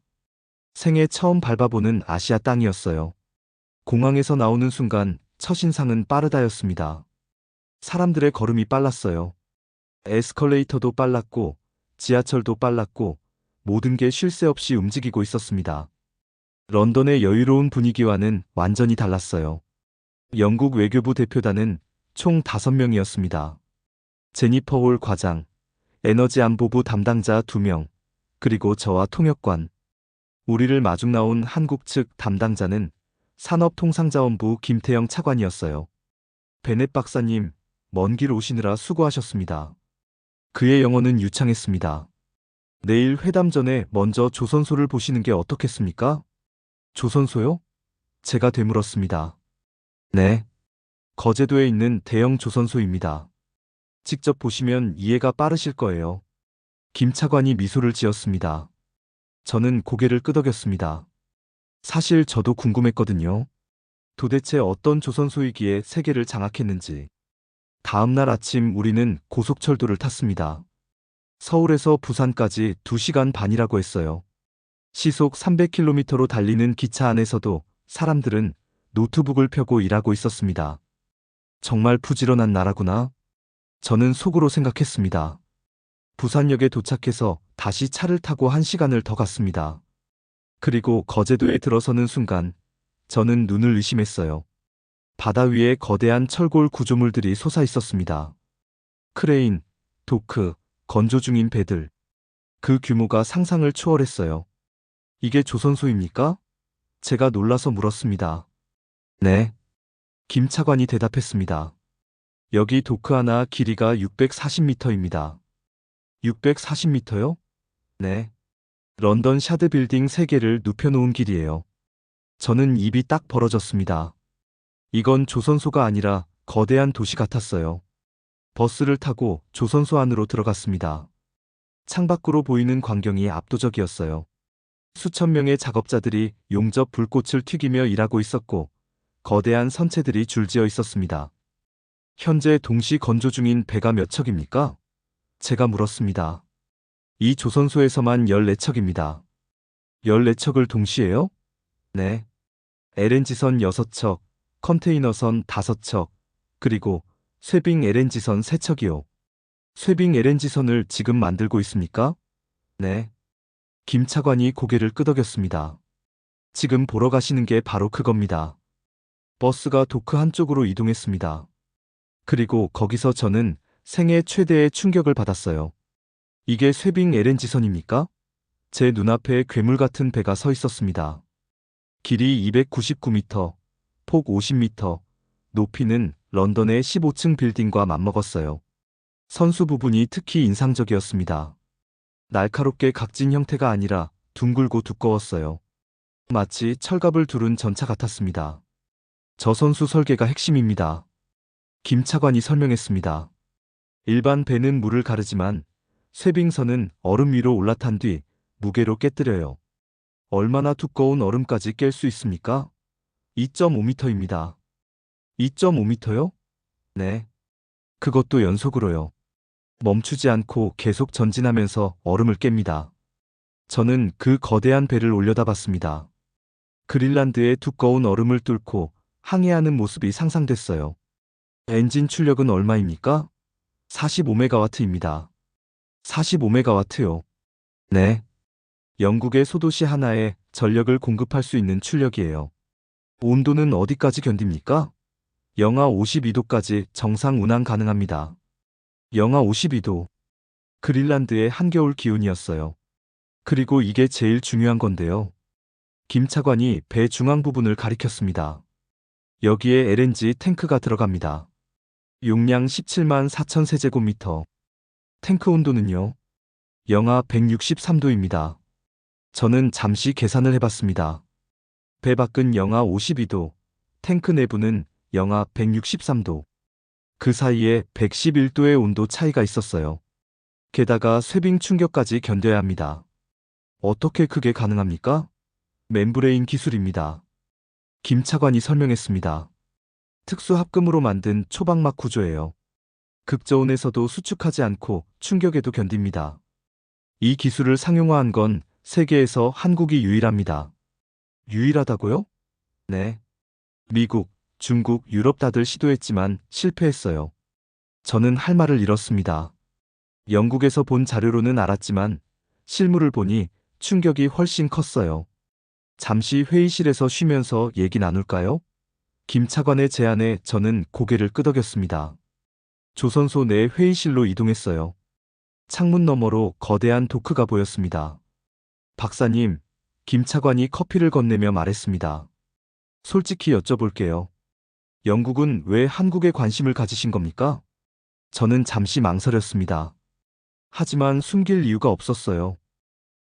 생애 처음 밟아보는 아시아 땅이었어요. 공항에서 나오는 순간 첫인상은 빠르다였습니다. 사람들의 걸음이 빨랐어요. 에스컬레이터도 빨랐고 지하철도 빨랐고 모든 게 쉴 새 없이 움직이고 있었습니다. 런던의 여유로운 분위기와는 완전히 달랐어요. 영국 외교부 대표단은 총 5명이었습니다. 제니퍼 홀 과장, 에너지안보부 담당자 2명, 그리고 저와 통역관. 우리를 마중 나온 한국 측 담당자는 산업통상자원부 김태영 차관이었어요. 베넷 박사님, 먼 길 오시느라 수고하셨습니다. 그의 영어는 유창했습니다. 내일 회담 전에 먼저 조선소를 보시는 게 어떻겠습니까? 조선소요? 제가 되물었습니다. 네. 거제도에 있는 대형 조선소입니다. 직접 보시면 이해가 빠르실 거예요. 김 차관이 미소를 지었습니다. 저는 고개를 끄덕였습니다. 사실 저도 궁금했거든요. 도대체 어떤 조선소이기에 세계를 장악했는지. 다음 날 아침 우리는 고속철도를 탔습니다. 서울에서 부산까지 2시간 반이라고 했어요. 시속 300km로 달리는 기차 안에서도 사람들은 노트북을 펴고 일하고 있었습니다. 정말 부지런한 나라구나. 저는 속으로 생각했습니다. 부산역에 도착해서 다시 차를 타고 1시간을 더 갔습니다. 그리고 거제도에 들어서는 순간 저는 눈을 의심했어요. 바다 위에 거대한 철골 구조물들이 솟아 있었습니다. 크레인, 도크, 건조 중인 배들. 그 규모가 상상을 초월했어요. 이게 조선소입니까? 제가 놀라서 물었습니다. 네. 김 차관이 대답했습니다. 여기 도크 하나 길이가 640m입니다. 640m요? 네. 런던 샤드 빌딩 3개를 눕혀놓은 길이에요. 저는 입이 딱 벌어졌습니다. 이건 조선소가 아니라 거대한 도시 같았어요. 버스를 타고 조선소 안으로 들어갔습니다. 창밖으로 보이는 광경이 압도적이었어요. 수천 명의 작업자들이 용접 불꽃을 튀기며 일하고 있었고 거대한 선체들이 줄지어 있었습니다. 현재 동시 건조 중인 배가 몇 척입니까? 제가 물었습니다. 이 조선소에서만 14척입니다. 14척을 동시에요? 네. LNG선 6척, 컨테이너선 5척, 그리고 쇄빙 LNG선 3척이요. 쇄빙 LNG선을 지금 만들고 있습니까? 네. 김 차관이 고개를 끄덕였습니다. 지금 보러 가시는 게 바로 그겁니다. 버스가 도크 한쪽으로 이동했습니다. 그리고 거기서 저는 생애 최대의 충격을 받았어요. 이게 쇄빙 LNG선입니까? 제 눈앞에 괴물 같은 배가 서 있었습니다. 길이 299m, 폭 50m, 높이는 런던의 15층 빌딩과 맞먹었어요. 선수 부분이 특히 인상적이었습니다. 날카롭게 각진 형태가 아니라 둥글고 두꺼웠어요. 마치 철갑을 두른 전차 같았습니다. 저 선수 설계가 핵심입니다. 김 차관이 설명했습니다. 일반 배는 물을 가르지만 쇄빙선은 얼음 위로 올라탄 뒤 무게로 깨뜨려요. 얼마나 두꺼운 얼음까지 깰 수 있습니까? 2.5m입니다. 2.5m요? 네. 그것도 연속으로요. 멈추지 않고 계속 전진하면서 얼음을 깹니다. 저는 그 거대한 배를 올려다봤습니다. 그린란드의 두꺼운 얼음을 뚫고 항해하는 모습이 상상됐어요. 엔진 출력은 얼마입니까? 45메가와트입니다. 45메가와트요. 네. 영국의 소도시 하나에 전력을 공급할 수 있는 출력이에요. 온도는 어디까지 견딥니까? 영하 52도까지 정상 운항 가능합니다. 영하 52도. 그린란드의 한겨울 기온이었어요. 그리고 이게 제일 중요한 건데요. 김차관이 배 중앙 부분을 가리켰습니다. 여기에 LNG 탱크가 들어갑니다. 용량 17만 4천 세제곱미터. 탱크 온도는요? 영하 163도입니다. 저는 잠시 계산을 해봤습니다. 배 밖은 영하 52도, 탱크 내부는 영하 163도. 그 사이에 111도의 온도 차이가 있었어요. 게다가 쇠빙 충격까지 견뎌야 합니다. 어떻게 그게 가능합니까? 멤브레인 기술입니다. 김 차관이 설명했습니다. 특수 합금으로 만든 초방막 구조예요. 극저온에서도 수축하지 않고 충격에도 견딥니다. 이 기술을 상용화한 건 세계에서 한국이 유일합니다. 유일하다고요? 네. 미국, 중국, 유럽 다들 시도했지만 실패했어요. 저는 할 말을 잃었습니다. 영국에서 본 자료로는 알았지만 실물을 보니 충격이 훨씬 컸어요. 잠시 회의실에서 쉬면서 얘기 나눌까요? 김 차관의 제안에 저는 고개를 끄덕였습니다. 조선소 내 회의실로 이동했어요. 창문 너머로 거대한 도크가 보였습니다. 박사님, 김 차관이 커피를 건네며 말했습니다. 솔직히 여쭤볼게요. 영국은 왜 한국에 관심을 가지신 겁니까? 저는 잠시 망설였습니다. 하지만 숨길 이유가 없었어요.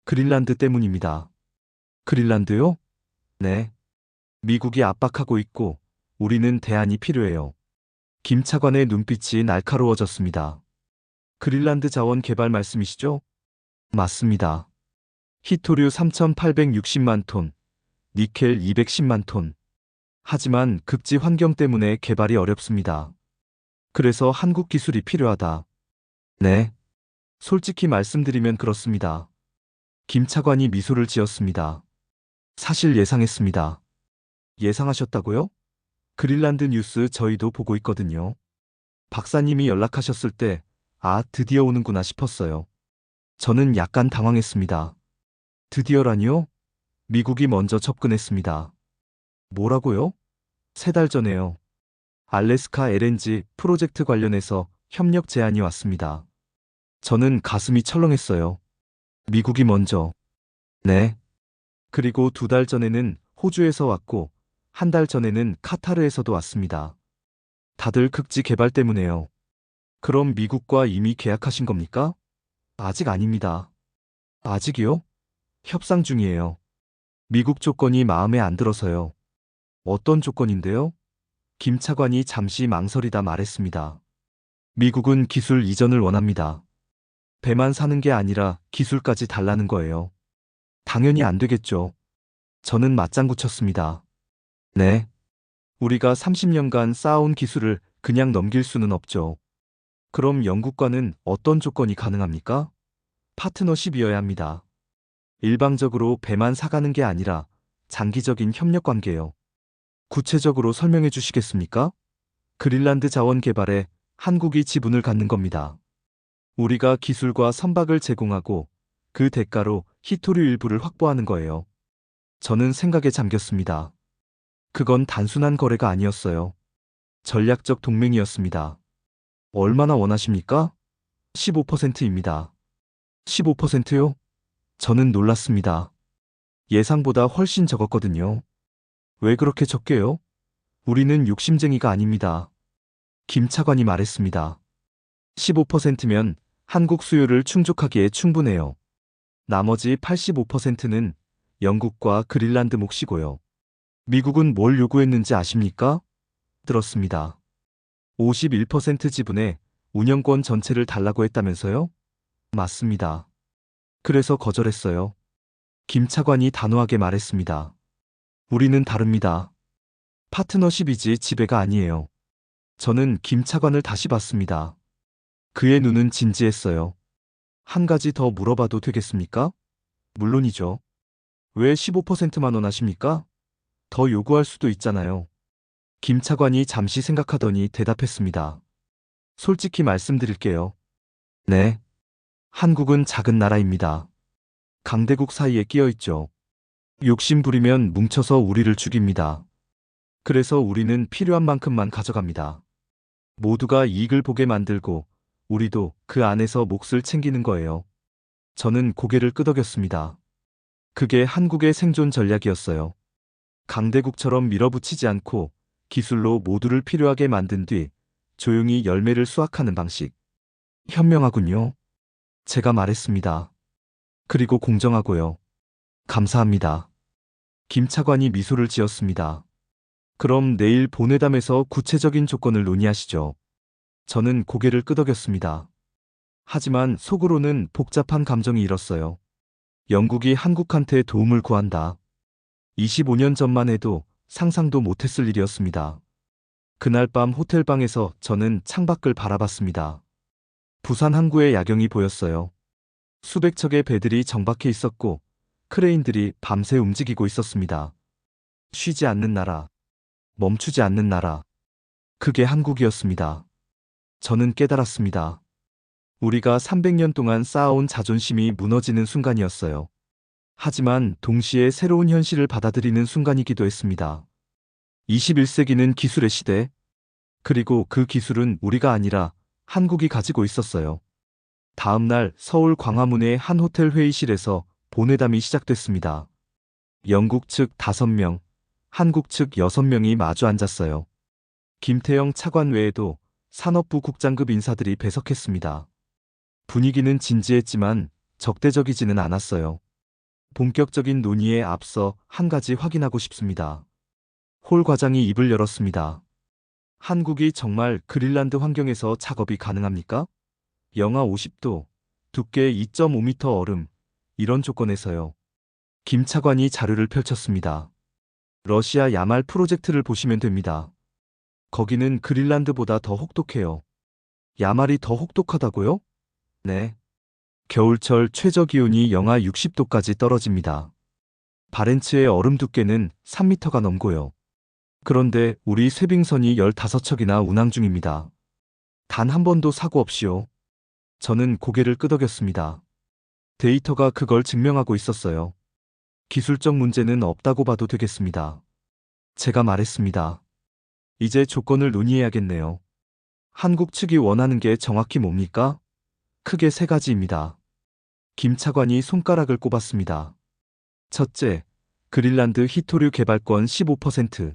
그린란드 때문입니다. 그린란드요? 네. 미국이 압박하고 있고 우리는 대안이 필요해요. 김 차관의 눈빛이 날카로워졌습니다. 그린란드 자원 개발 말씀이시죠? 맞습니다. 히토류 3,860만 톤, 니켈 210만 톤. 하지만 극지 환경 때문에 개발이 어렵습니다. 그래서 한국 기술이 필요하다. 네. 솔직히 말씀드리면 그렇습니다. 김 차관이 미소를 지었습니다. 사실 예상했습니다. 예상하셨다고요? 그린란드 뉴스 저희도 보고 있거든요. 박사님이 연락하셨을 때, 아, 드디어 오는구나 싶었어요. 저는 약간 당황했습니다. 드디어라니요? 미국이 먼저 접근했습니다. 뭐라고요? 3달 전에요. 알래스카 LNG 프로젝트 관련해서 협력 제안이 왔습니다. 저는 가슴이 철렁했어요. 미국이 먼저. 네. 그리고 2달 전에는 호주에서 왔고, 1달 전에는 카타르에서도 왔습니다. 다들 극지 개발 때문에요. 그럼 미국과 이미 계약하신 겁니까? 아직 아닙니다. 아직이요? 협상 중이에요. 미국 조건이 마음에 안 들어서요. 어떤 조건인데요? 김 차관이 잠시 망설이다 말했습니다. 미국은 기술 이전을 원합니다. 배만 사는 게 아니라 기술까지 달라는 거예요. 당연히 안 되겠죠. 저는 맞장구 쳤습니다. 네. 우리가 30년간 쌓아온 기술을 그냥 넘길 수는 없죠. 그럼 영국과는 어떤 조건이 가능합니까? 파트너십이어야 합니다. 일방적으로 배만 사가는 게 아니라 장기적인 협력 관계요. 구체적으로 설명해 주시겠습니까? 그린란드 자원 개발에 한국이 지분을 갖는 겁니다. 우리가 기술과 선박을 제공하고 그 대가로 히토류 일부를 확보하는 거예요. 저는 생각에 잠겼습니다. 그건 단순한 거래가 아니었어요. 전략적 동맹이었습니다. 얼마나 원하십니까? 15%입니다. 15%요? 저는 놀랐습니다. 예상보다 훨씬 적었거든요. 왜 그렇게 적게요? 우리는 욕심쟁이가 아닙니다. 김 차관이 말했습니다. 15%면 한국 수요를 충족하기에 충분해요. 나머지 85%는 영국과 그린란드 몫이고요. 미국은 뭘 요구했는지 아십니까? 들었습니다. 51% 지분에 운영권 전체를 달라고 했다면서요? 맞습니다. 그래서 거절했어요. 김 차관이 단호하게 말했습니다. 우리는 다릅니다. 파트너십이지 지배가 아니에요. 저는 김 차관을 다시 봤습니다. 그의 눈은 진지했어요. 한 가지 더 물어봐도 되겠습니까? 물론이죠. 왜 15%만 원하십니까? 더 요구할 수도 있잖아요. 김 차관이 잠시 생각하더니 대답했습니다. 솔직히 말씀드릴게요. 네. 한국은 작은 나라입니다. 강대국 사이에 끼어 있죠. 욕심 부리면 뭉쳐서 우리를 죽입니다. 그래서 우리는 필요한 만큼만 가져갑니다. 모두가 이익을 보게 만들고 우리도 그 안에서 몫을 챙기는 거예요. 저는 고개를 끄덕였습니다. 그게 한국의 생존 전략이었어요. 강대국처럼 밀어붙이지 않고 기술로 모두를 필요하게 만든 뒤 조용히 열매를 수확하는 방식. 현명하군요. 제가 말했습니다. 그리고 공정하고요. 감사합니다. 김 차관이 미소를 지었습니다. 그럼 내일 본회담에서 구체적인 조건을 논의하시죠. 저는 고개를 끄덕였습니다. 하지만 속으로는 복잡한 감정이 일었어요. 영국이 한국한테 도움을 구한다. 25년 전만 해도 상상도 못했을 일이었습니다. 그날 밤 호텔방에서 저는 창밖을 바라봤습니다. 부산 항구의 야경이 보였어요. 수백 척의 배들이 정박해 있었고 크레인들이 밤새 움직이고 있었습니다. 쉬지 않는 나라, 멈추지 않는 나라. 그게 한국이었습니다. 저는 깨달았습니다. 우리가 300년 동안 쌓아온 자존심이 무너지는 순간이었어요. 하지만 동시에 새로운 현실을 받아들이는 순간이기도 했습니다. 21세기는 기술의 시대. 그리고 그 기술은 우리가 아니라 한국이 가지고 있었어요. 다음 날 서울 광화문의 한 호텔 회의실에서 본회담이 시작됐습니다. 영국 측 5명, 한국 측 6명이 마주 앉았어요. 김태영 차관 외에도 산업부 국장급 인사들이 배석했습니다. 분위기는 진지했지만 적대적이지는 않았어요. 본격적인 논의에 앞서 한 가지 확인하고 싶습니다. 홀 과장이 입을 열었습니다. 한국이 정말 그린란드 환경에서 작업이 가능합니까? 영하 50도, 두께 2.5m 얼음, 이런 조건에서요. 김 차관이 자료를 펼쳤습니다. 러시아 야말 프로젝트를 보시면 됩니다. 거기는 그린란드보다 더 혹독해요. 야말이 더 혹독하다고요? 네. 겨울철 최저 기온이 영하 60도까지 떨어집니다. 바렌츠의 얼음 두께는 3m가 넘고요. 그런데 우리 쇠빙선이 15척이나 운항 중입니다. 단 한 번도 사고 없이요. 저는 고개를 끄덕였습니다. 데이터가 그걸 증명하고 있었어요. 기술적 문제는 없다고 봐도 되겠습니다. 제가 말했습니다. 이제 조건을 논의해야겠네요. 한국 측이 원하는 게 정확히 뭡니까? 크게 3가지입니다. 김 차관이 손가락을 꼽았습니다. 첫째, 그린란드 히토류 개발권 15%.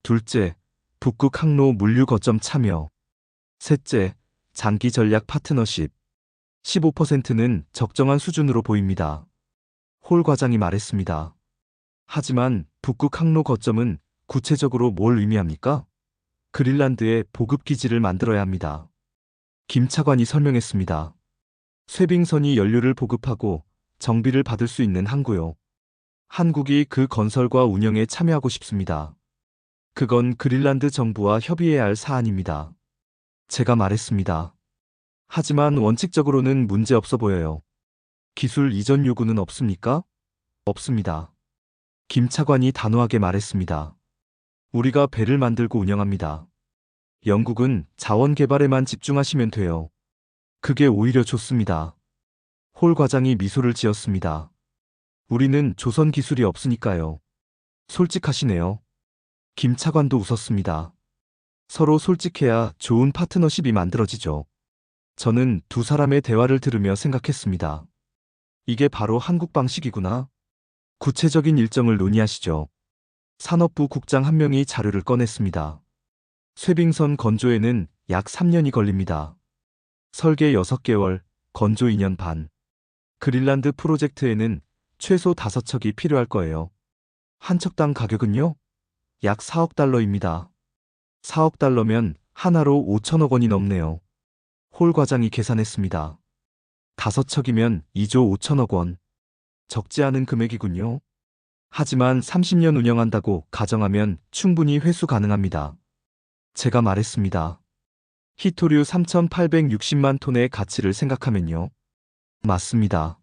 둘째, 북극 항로 물류 거점 참여. 셋째, 장기 전략 파트너십. 15%는 적정한 수준으로 보입니다. 홀 과장이 말했습니다. 하지만 북극 항로 거점은 구체적으로 뭘 의미합니까? 그린란드에 보급 기지를 만들어야 합니다. 김 차관이 설명했습니다. 쇠빙선이 연료를 보급하고 정비를 받을 수 있는 항구요. 한국이 그 건설과 운영에 참여하고 싶습니다. 그건 그린란드 정부와 협의해야 할 사안입니다. 제가 말했습니다. 하지만 원칙적으로는 문제 없어 보여요. 기술 이전 요구는 없습니까? 없습니다. 김 차관이 단호하게 말했습니다. 우리가 배를 만들고 운영합니다. 영국은 자원 개발에만 집중하시면 돼요. 그게 오히려 좋습니다. 홀 과장이 미소를 지었습니다. 우리는 조선 기술이 없으니까요. 솔직하시네요. 김 차관도 웃었습니다. 서로 솔직해야 좋은 파트너십이 만들어지죠. 저는 두 사람의 대화를 들으며 생각했습니다. 이게 바로 한국 방식이구나. 구체적인 일정을 논의하시죠. 산업부 국장 한 명이 자료를 꺼냈습니다. 쇠빙선 건조에는 약 3년이 걸립니다. 설계 6개월, 건조 2년 반. 그린란드 프로젝트에는 최소 5척이 필요할 거예요. 한 척당 가격은요? 약 4억 달러입니다. 4억 달러면 하나로 5천억 원이 넘네요. 홀 과장이 계산했습니다. 5척이면 2조 5천억 원. 적지 않은 금액이군요. 하지만 30년 운영한다고 가정하면 충분히 회수 가능합니다. 제가 말했습니다. 히토류 3,860만 톤의 가치를 생각하면요. 맞습니다.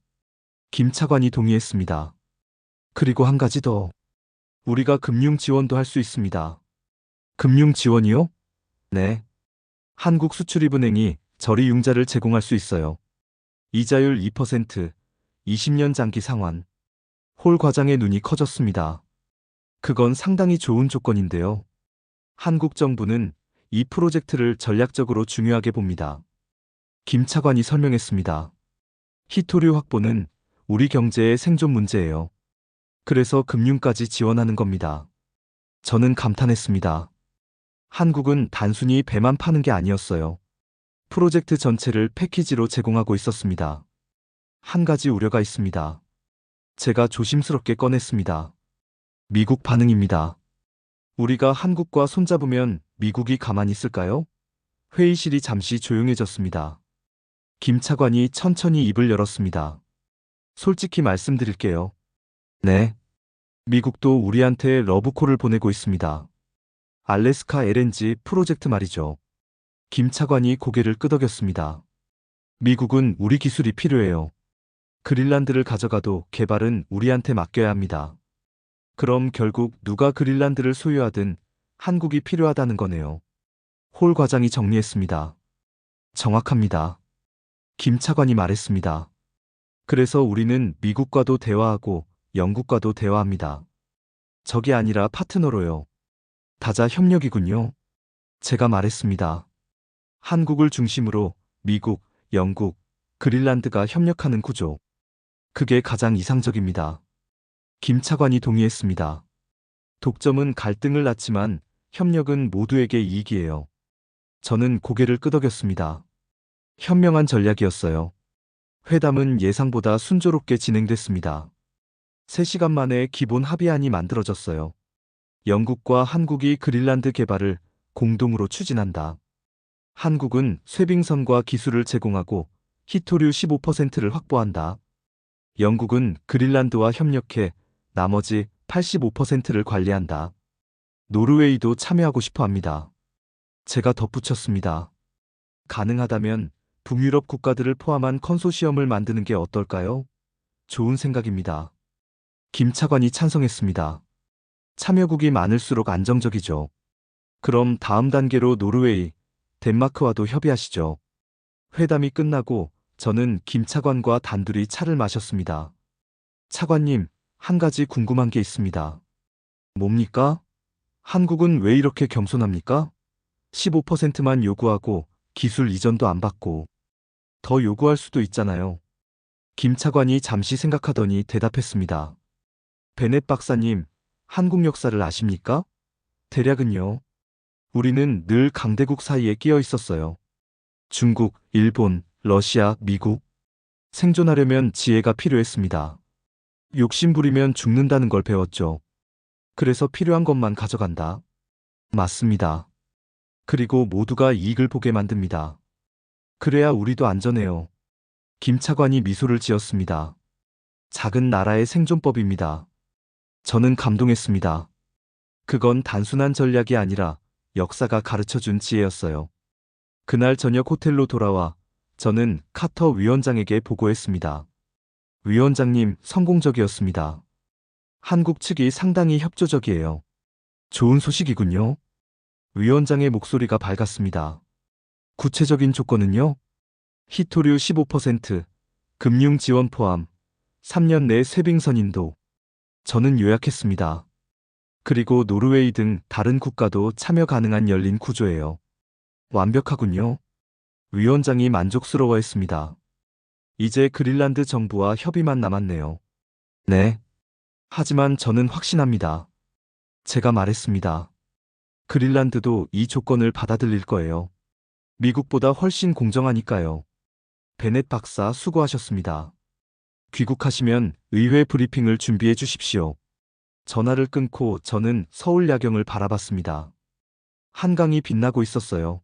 김 차관이 동의했습니다. 그리고 한 가지 더. 우리가 금융 지원도 할 수 있습니다. 금융 지원이요? 네. 한국수출입은행이 저리융자를 제공할 수 있어요. 이자율 2%, 20년 장기 상환. 홀 과장의 눈이 커졌습니다. 그건 상당히 좋은 조건인데요. 한국 정부는 이 프로젝트를 전략적으로 중요하게 봅니다. 김 차관이 설명했습니다. 희토류 확보는 우리 경제의 생존 문제예요. 그래서 금융까지 지원하는 겁니다. 저는 감탄했습니다. 한국은 단순히 배만 파는 게 아니었어요. 프로젝트 전체를 패키지로 제공하고 있었습니다. 한 가지 우려가 있습니다. 제가 조심스럽게 꺼냈습니다. 미국 반응입니다. 우리가 한국과 손잡으면 미국이 가만히 있을까요? 회의실이 잠시 조용해졌습니다. 김 차관이 천천히 입을 열었습니다. 솔직히 말씀드릴게요. 네. 미국도 우리한테 러브콜을 보내고 있습니다. 알래스카 LNG 프로젝트 말이죠. 김 차관이 고개를 끄덕였습니다. 미국은 우리 기술이 필요해요. 그린란드를 가져가도 개발은 우리한테 맡겨야 합니다. 그럼 결국 누가 그린란드를 소유하든 한국이 필요하다는 거네요. 홀 과장이 정리했습니다. 정확합니다. 김 차관이 말했습니다. 그래서 우리는 미국과도 대화하고 영국과도 대화합니다. 적이 아니라 파트너로요. 다자 협력이군요. 제가 말했습니다. 한국을 중심으로 미국, 영국, 그린란드가 협력하는 구조. 그게 가장 이상적입니다. 김 차관이 동의했습니다. 독점은 갈등을 낳지만 협력은 모두에게 이익이에요. 저는 고개를 끄덕였습니다. 현명한 전략이었어요. 회담은 예상보다 순조롭게 진행됐습니다. 3시간 만에 기본 합의안이 만들어졌어요. 영국과 한국이 그린란드 개발을 공동으로 추진한다. 한국은 쇄빙선과 기술을 제공하고 희토류 15%를 확보한다. 영국은 그린란드와 협력해 나머지 85%를 관리한다. 노르웨이도 참여하고 싶어 합니다. 제가 덧붙였습니다. 가능하다면 북유럽 국가들을 포함한 컨소시엄을 만드는 게 어떨까요? 좋은 생각입니다. 김 차관이 찬성했습니다. 참여국이 많을수록 안정적이죠. 그럼 다음 단계로 노르웨이, 덴마크와도 협의하시죠. 회담이 끝나고 저는 김 차관과 단둘이 차를 마셨습니다. 차관님, 한 가지 궁금한 게 있습니다. 뭡니까? 한국은 왜 이렇게 겸손합니까? 15%만 요구하고 기술 이전도 안 받고 더 요구할 수도 있잖아요. 김 차관이 잠시 생각하더니 대답했습니다. 베넷 박사님, 한국 역사를 아십니까? 대략은요. 우리는 늘 강대국 사이에 끼어 있었어요. 중국, 일본, 러시아, 미국. 생존하려면 지혜가 필요했습니다. 욕심부리면 죽는다는 걸 배웠죠. 그래서 필요한 것만 가져간다. 맞습니다. 그리고 모두가 이익을 보게 만듭니다. 그래야 우리도 안전해요. 김 차관이 미소를 지었습니다. 작은 나라의 생존법입니다. 저는 감동했습니다. 그건 단순한 전략이 아니라 역사가 가르쳐준 지혜였어요. 그날 저녁 호텔로 돌아와 저는 카터 위원장에게 보고했습니다. 위원장님, 성공적이었습니다. 한국 측이 상당히 협조적이에요. 좋은 소식이군요. 위원장의 목소리가 밝았습니다. 구체적인 조건은요? 희토류 15%, 금융 지원 포함, 3년 내 쇄빙선 인도. 저는 요약했습니다. 그리고 노르웨이 등 다른 국가도 참여 가능한 열린 구조예요. 완벽하군요. 위원장이 만족스러워했습니다. 이제 그린란드 정부와 협의만 남았네요. 네. 하지만 저는 확신합니다. 제가 말했습니다. 그린란드도 이 조건을 받아들일 거예요. 미국보다 훨씬 공정하니까요. 베넷 박사 수고하셨습니다. 귀국하시면 의회 브리핑을 준비해 주십시오. 전화를 끊고 저는 서울 야경을 바라봤습니다. 한강이 빛나고 있었어요.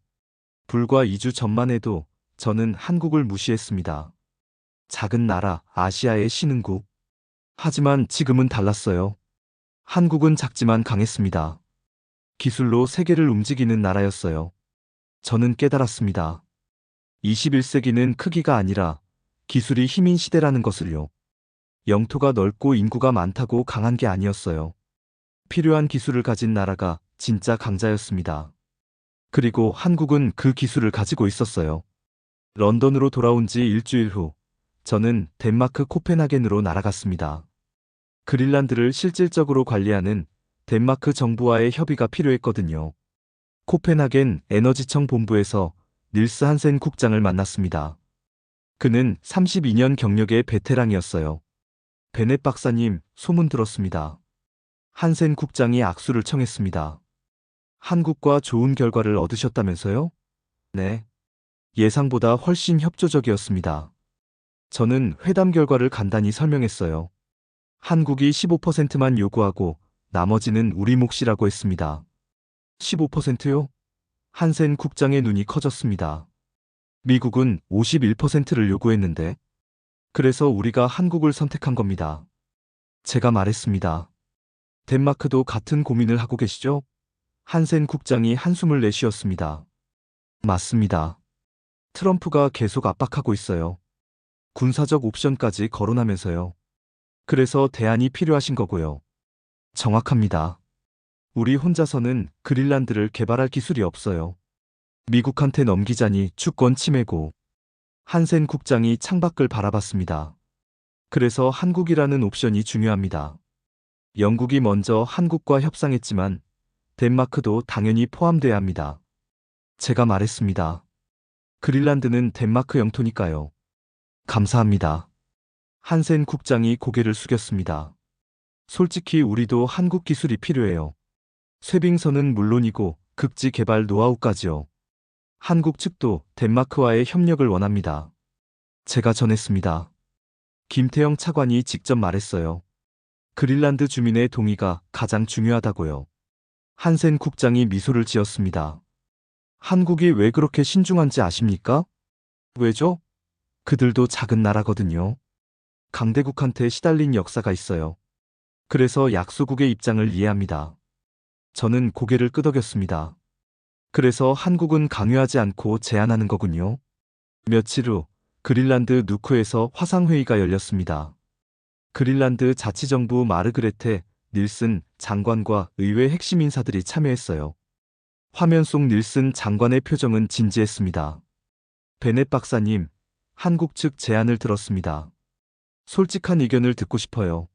불과 2주 전만 해도 저는 한국을 무시했습니다. 작은 나라, 아시아의 신흥국. 하지만 지금은 달랐어요. 한국은 작지만 강했습니다. 기술로 세계를 움직이는 나라였어요. 저는 깨달았습니다. 21세기는 크기가 아니라 기술이 힘인 시대라는 것을요. 영토가 넓고 인구가 많다고 강한 게 아니었어요. 필요한 기술을 가진 나라가 진짜 강자였습니다. 그리고 한국은 그 기술을 가지고 있었어요. 런던으로 돌아온 지 일주일 후, 저는 덴마크 코펜하겐으로 날아갔습니다. 그린란드를 실질적으로 관리하는 덴마크 정부와의 협의가 필요했거든요. 코펜하겐 에너지청 본부에서 닐스 한센 국장을 만났습니다. 그는 32년 경력의 베테랑이었어요. 베넷 박사님, 소문 들었습니다. 한센 국장이 악수를 청했습니다. 한국과 좋은 결과를 얻으셨다면서요? 네. 예상보다 훨씬 협조적이었습니다. 저는 회담 결과를 간단히 설명했어요. 한국이 15%만 요구하고 나머지는 우리 몫이라고 했습니다. 15%요? 한센 국장의 눈이 커졌습니다. 미국은 51%를 요구했는데, 그래서 우리가 한국을 선택한 겁니다. 제가 말했습니다. 덴마크도 같은 고민을 하고 계시죠? 한센 국장이 한숨을 내쉬었습니다. 맞습니다. 트럼프가 계속 압박하고 있어요. 군사적 옵션까지 거론하면서요. 그래서 대안이 필요하신 거고요. 정확합니다. 우리 혼자서는 그린란드를 개발할 기술이 없어요. 미국한테 넘기자니 주권 침해고. 한센 국장이 창밖을 바라봤습니다. 그래서 한국이라는 옵션이 중요합니다. 영국이 먼저 한국과 협상했지만 덴마크도 당연히 포함돼야 합니다. 제가 말했습니다. 그린란드는 덴마크 영토니까요. 감사합니다. 한센 국장이 고개를 숙였습니다. 솔직히 우리도 한국 기술이 필요해요. 쇄빙선은 물론이고 극지 개발 노하우까지요. 한국 측도 덴마크와의 협력을 원합니다. 제가 전했습니다. 김태영 차관이 직접 말했어요. 그린란드 주민의 동의가 가장 중요하다고요. 한센 국장이 미소를 지었습니다. 한국이 왜 그렇게 신중한지 아십니까? 왜죠? 그들도 작은 나라거든요. 강대국한테 시달린 역사가 있어요. 그래서 약소국의 입장을 이해합니다. 저는 고개를 끄덕였습니다. 그래서 한국은 강요하지 않고 제안하는 거군요. 며칠 후 그린란드 누크에서 화상회의가 열렸습니다. 그린란드 자치정부 마르그레테 닐슨 장관과 의회 핵심 인사들이 참여했어요. 화면 속 닐슨 장관의 표정은 진지했습니다. 베넷 박사님, 한국 측 제안을 들었습니다. 솔직한 의견을 듣고 싶어요.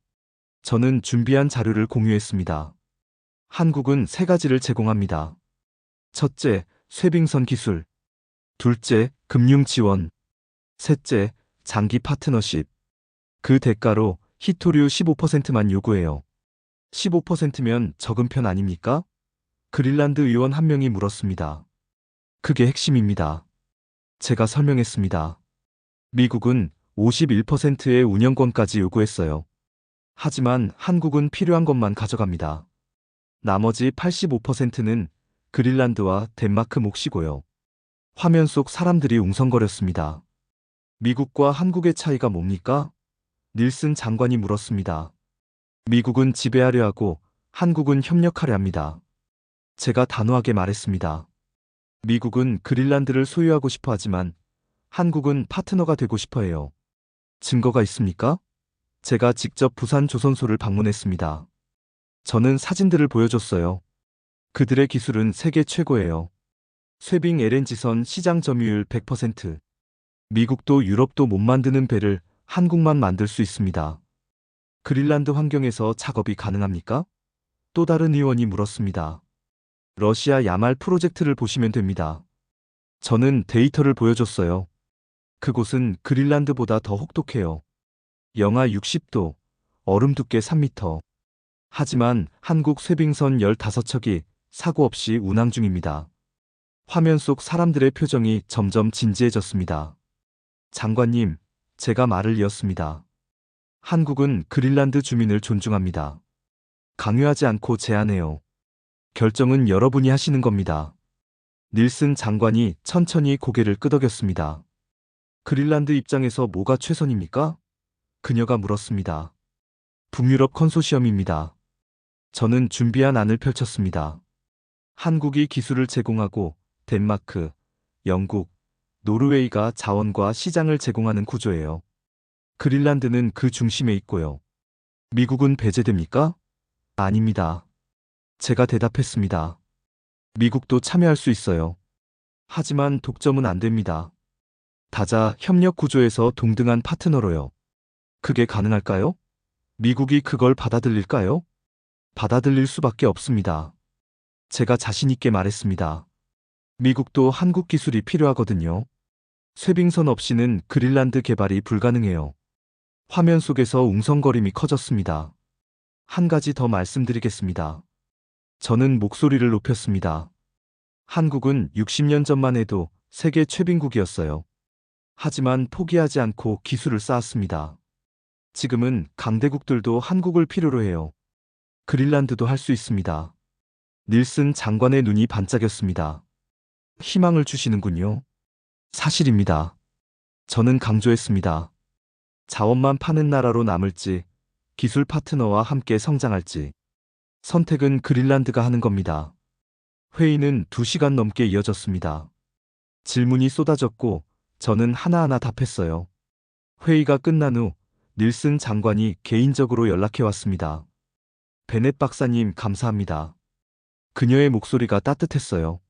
저는 준비한 자료를 공유했습니다. 한국은 세 가지를 제공합니다. 첫째, 쇄빙선 기술. 둘째, 금융 지원. 셋째, 장기 파트너십. 그 대가로 희토류 15%만 요구해요. 15%면 적은 편 아닙니까? 그린란드 의원 한 명이 물었습니다. 그게 핵심입니다. 제가 설명했습니다. 미국은 51%의 운영권까지 요구했어요. 하지만 한국은 필요한 것만 가져갑니다. 나머지 85%는 그린란드와 덴마크 몫이고요. 화면 속 사람들이 웅성거렸습니다. 미국과 한국의 차이가 뭡니까? 닐슨 장관이 물었습니다. 미국은 지배하려 하고 한국은 협력하려 합니다. 제가 단호하게 말했습니다. 미국은 그린란드를 소유하고 싶어 하지만 한국은 파트너가 되고 싶어 해요. 증거가 있습니까? 제가 직접 부산 조선소를 방문했습니다. 저는 사진들을 보여줬어요. 그들의 기술은 세계 최고예요. 쇄빙 LNG선 시장 점유율 100%. 미국도 유럽도 못 만드는 배를 한국만 만들 수 있습니다. 그린란드 환경에서 작업이 가능합니까? 또 다른 의원이 물었습니다. 러시아 야말 프로젝트를 보시면 됩니다. 저는 데이터를 보여줬어요. 그곳은 그린란드보다 더 혹독해요. 영하 60도, 얼음 두께 3m. 하지만 한국 쇄빙선 15척이 사고 없이 운항 중입니다. 화면 속 사람들의 표정이 점점 진지해졌습니다. 장관님, 제가 말을 이었습니다. 한국은 그린란드 주민을 존중합니다. 강요하지 않고 제안해요. 결정은 여러분이 하시는 겁니다. 닐슨 장관이 천천히 고개를 끄덕였습니다. 그린란드 입장에서 뭐가 최선입니까? 그녀가 물었습니다. 북유럽 컨소시엄입니다. 저는 준비한 안을 펼쳤습니다. 한국이 기술을 제공하고 덴마크, 영국, 노르웨이가 자원과 시장을 제공하는 구조예요. 그린란드는 그 중심에 있고요. 미국은 배제됩니까? 아닙니다. 제가 대답했습니다. 미국도 참여할 수 있어요. 하지만 독점은 안 됩니다. 다자 협력 구조에서 동등한 파트너로요. 그게 가능할까요? 미국이 그걸 받아들일까요? 받아들일 수밖에 없습니다. 제가 자신 있게 말했습니다. 미국도 한국 기술이 필요하거든요. 쇠빙선 없이는 그린란드 개발이 불가능해요. 화면 속에서 웅성거림이 커졌습니다. 한 가지 더 말씀드리겠습니다. 저는 목소리를 높였습니다. 한국은 60년 전만 해도 세계 최빈국이었어요. 하지만 포기하지 않고 기술을 쌓았습니다. 지금은 강대국들도 한국을 필요로 해요. 그린란드도 할 수 있습니다. 닐슨 장관의 눈이 반짝였습니다. 희망을 주시는군요. 사실입니다. 저는 강조했습니다. 자원만 파는 나라로 남을지, 기술 파트너와 함께 성장할지. 선택은 그린란드가 하는 겁니다. 회의는 2시간 넘게 이어졌습니다. 질문이 쏟아졌고 저는 하나하나 답했어요. 회의가 끝난 후 닐슨 장관이 개인적으로 연락해 왔습니다. 베넷 박사님 감사합니다. 그녀의 목소리가 따뜻했어요.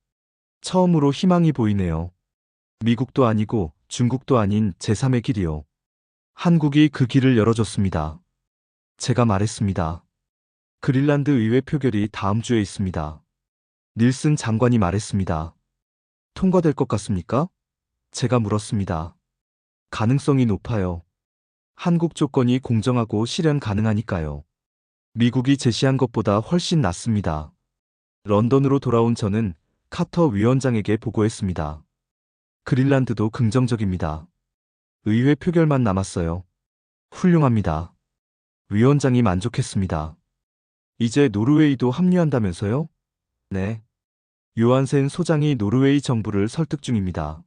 처음으로 희망이 보이네요. 미국도 아니고 중국도 아닌 제3의 길이요. 한국이 그 길을 열어줬습니다. 제가 말했습니다. 그린란드 의회 표결이 다음 주에 있습니다. 닐슨 장관이 말했습니다. 통과될 것 같습니까? 제가 물었습니다. 가능성이 높아요. 한국 조건이 공정하고 실현 가능하니까요. 미국이 제시한 것보다 훨씬 낫습니다. 런던으로 돌아온 저는 카터 위원장에게 보고했습니다. 그린란드도 긍정적입니다. 의회 표결만 남았어요. 훌륭합니다. 위원장이 만족했습니다. 이제 노르웨이도 합류한다면서요? 네. 요한센 소장이 노르웨이 정부를 설득 중입니다.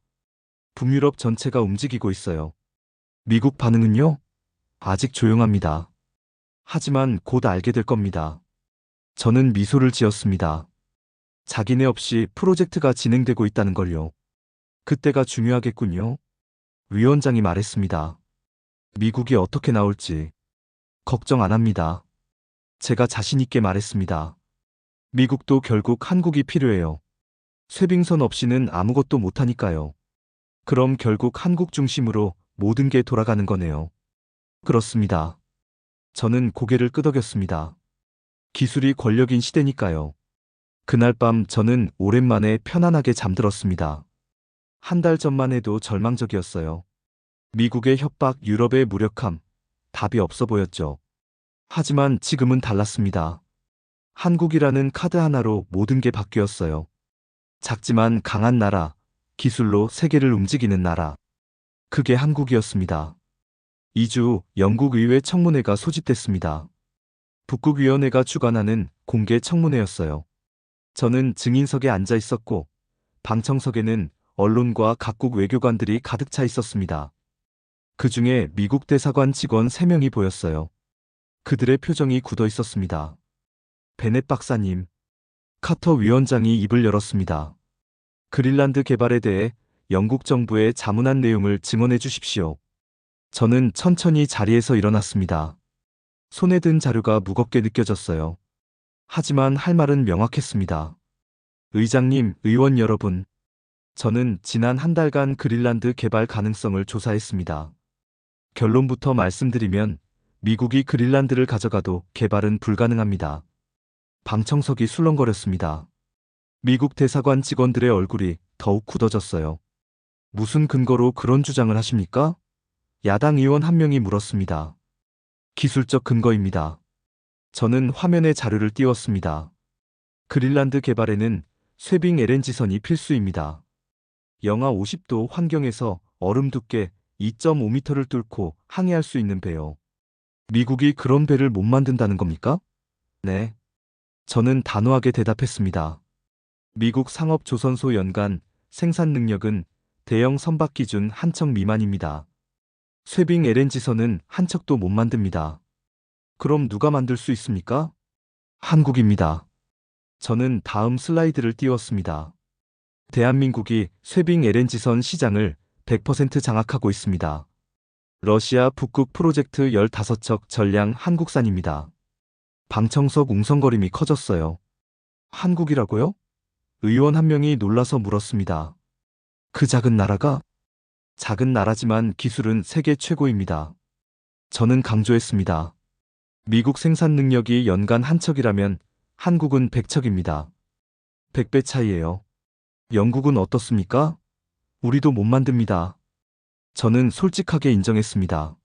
북유럽 전체가 움직이고 있어요. 미국 반응은요? 아직 조용합니다. 하지만 곧 알게 될 겁니다. 저는 미소를 지었습니다. 자기네 없이 프로젝트가 진행되고 있다는 걸요. 그때가 중요하겠군요. 위원장이 말했습니다. 미국이 어떻게 나올지 걱정 안 합니다. 제가 자신 있게 말했습니다. 미국도 결국 한국이 필요해요. 쇠빙선 없이는 아무것도 못하니까요. 그럼 결국 한국 중심으로 모든 게 돌아가는 거네요. 그렇습니다. 저는 고개를 끄덕였습니다. 기술이 권력인 시대니까요. 그날 밤 저는 오랜만에 편안하게 잠들었습니다. 한 달 전만 해도 절망적이었어요. 미국의 협박, 유럽의 무력함, 답이 없어 보였죠. 하지만 지금은 달랐습니다. 한국이라는 카드 하나로 모든 게 바뀌었어요. 작지만 강한 나라, 기술로 세계를 움직이는 나라. 그게 한국이었습니다. 2주 후 영국 의회 청문회가 소집됐습니다. 북극위원회가 주관하는 공개 청문회였어요. 저는 증인석에 앉아 있었고 방청석에는 언론과 각국 외교관들이 가득 차 있었습니다. 그 중에 미국 대사관 직원 3명이 보였어요. 그들의 표정이 굳어 있었습니다. 베넷 박사님, 카터 위원장이 입을 열었습니다. 그린란드 개발에 대해 영국 정부에 자문한 내용을 증언해 주십시오. 저는 천천히 자리에서 일어났습니다. 손에 든 자료가 무겁게 느껴졌어요. 하지만 할 말은 명확했습니다. 의장님, 의원 여러분, 저는 지난 한 달간 그린란드 개발 가능성을 조사했습니다. 결론부터 말씀드리면 미국이 그린란드를 가져가도 개발은 불가능합니다. 방청석이 술렁거렸습니다. 미국 대사관 직원들의 얼굴이 더욱 굳어졌어요. 무슨 근거로 그런 주장을 하십니까? 야당 의원 한 명이 물었습니다. 기술적 근거입니다. 저는 화면에 자료를 띄웠습니다. 그린란드 개발에는 쇠빙 LNG선이 필수입니다. 영하 50도 환경에서 얼음 두께 2.5m를 뚫고 항해할 수 있는 배요. 미국이 그런 배를 못 만든다는 겁니까? 네. 저는 단호하게 대답했습니다. 미국 상업조선소 연간 생산 능력은 대형 선박 기준 한 척 미만입니다. 쇠빙 LNG선은 한 척도 못 만듭니다. 그럼 누가 만들 수 있습니까? 한국입니다. 저는 다음 슬라이드를 띄웠습니다. 대한민국이 쇠빙 LNG선 시장을 100% 장악하고 있습니다. 러시아 북극 프로젝트 15척 전량 한국산입니다. 방청석 웅성거림이 커졌어요. 한국이라고요? 의원 한 명이 놀라서 물었습니다. 그 작은 나라가? 작은 나라지만 기술은 세계 최고입니다. 저는 강조했습니다. 미국 생산 능력이 연간 한 척이라면 한국은 100척입니다. 100배 차이예요. 영국은 어떻습니까? 우리도 못 만듭니다. 저는 솔직하게 인정했습니다.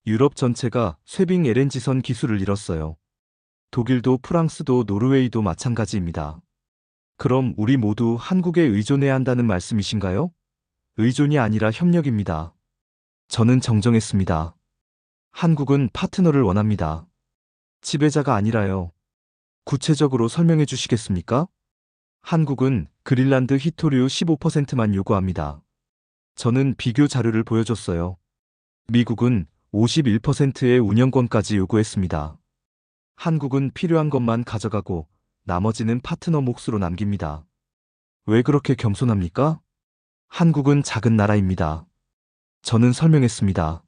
유럽 전체가 쇠빙 LNG선 기술을 잃었어요. 독일도 프랑스도 노르웨이도 마찬가지입니다. 그럼 우리 모두 한국에 의존해야 한다는 말씀이신가요? 의존이 아니라 협력입니다. 저는 정정했습니다. 한국은 파트너를 원합니다. 지배자가 아니라요. 구체적으로 설명해 주시겠습니까? 한국은 그린란드 히토류 15%만 요구합니다. 저는 비교 자료를 보여줬어요. 미국은 51%의 운영권까지 요구했습니다. 한국은 필요한 것만 가져가고 나머지는 파트너 몫으로 남깁니다. 왜 그렇게 겸손합니까? 한국은 작은 나라입니다. 저는 설명했습니다.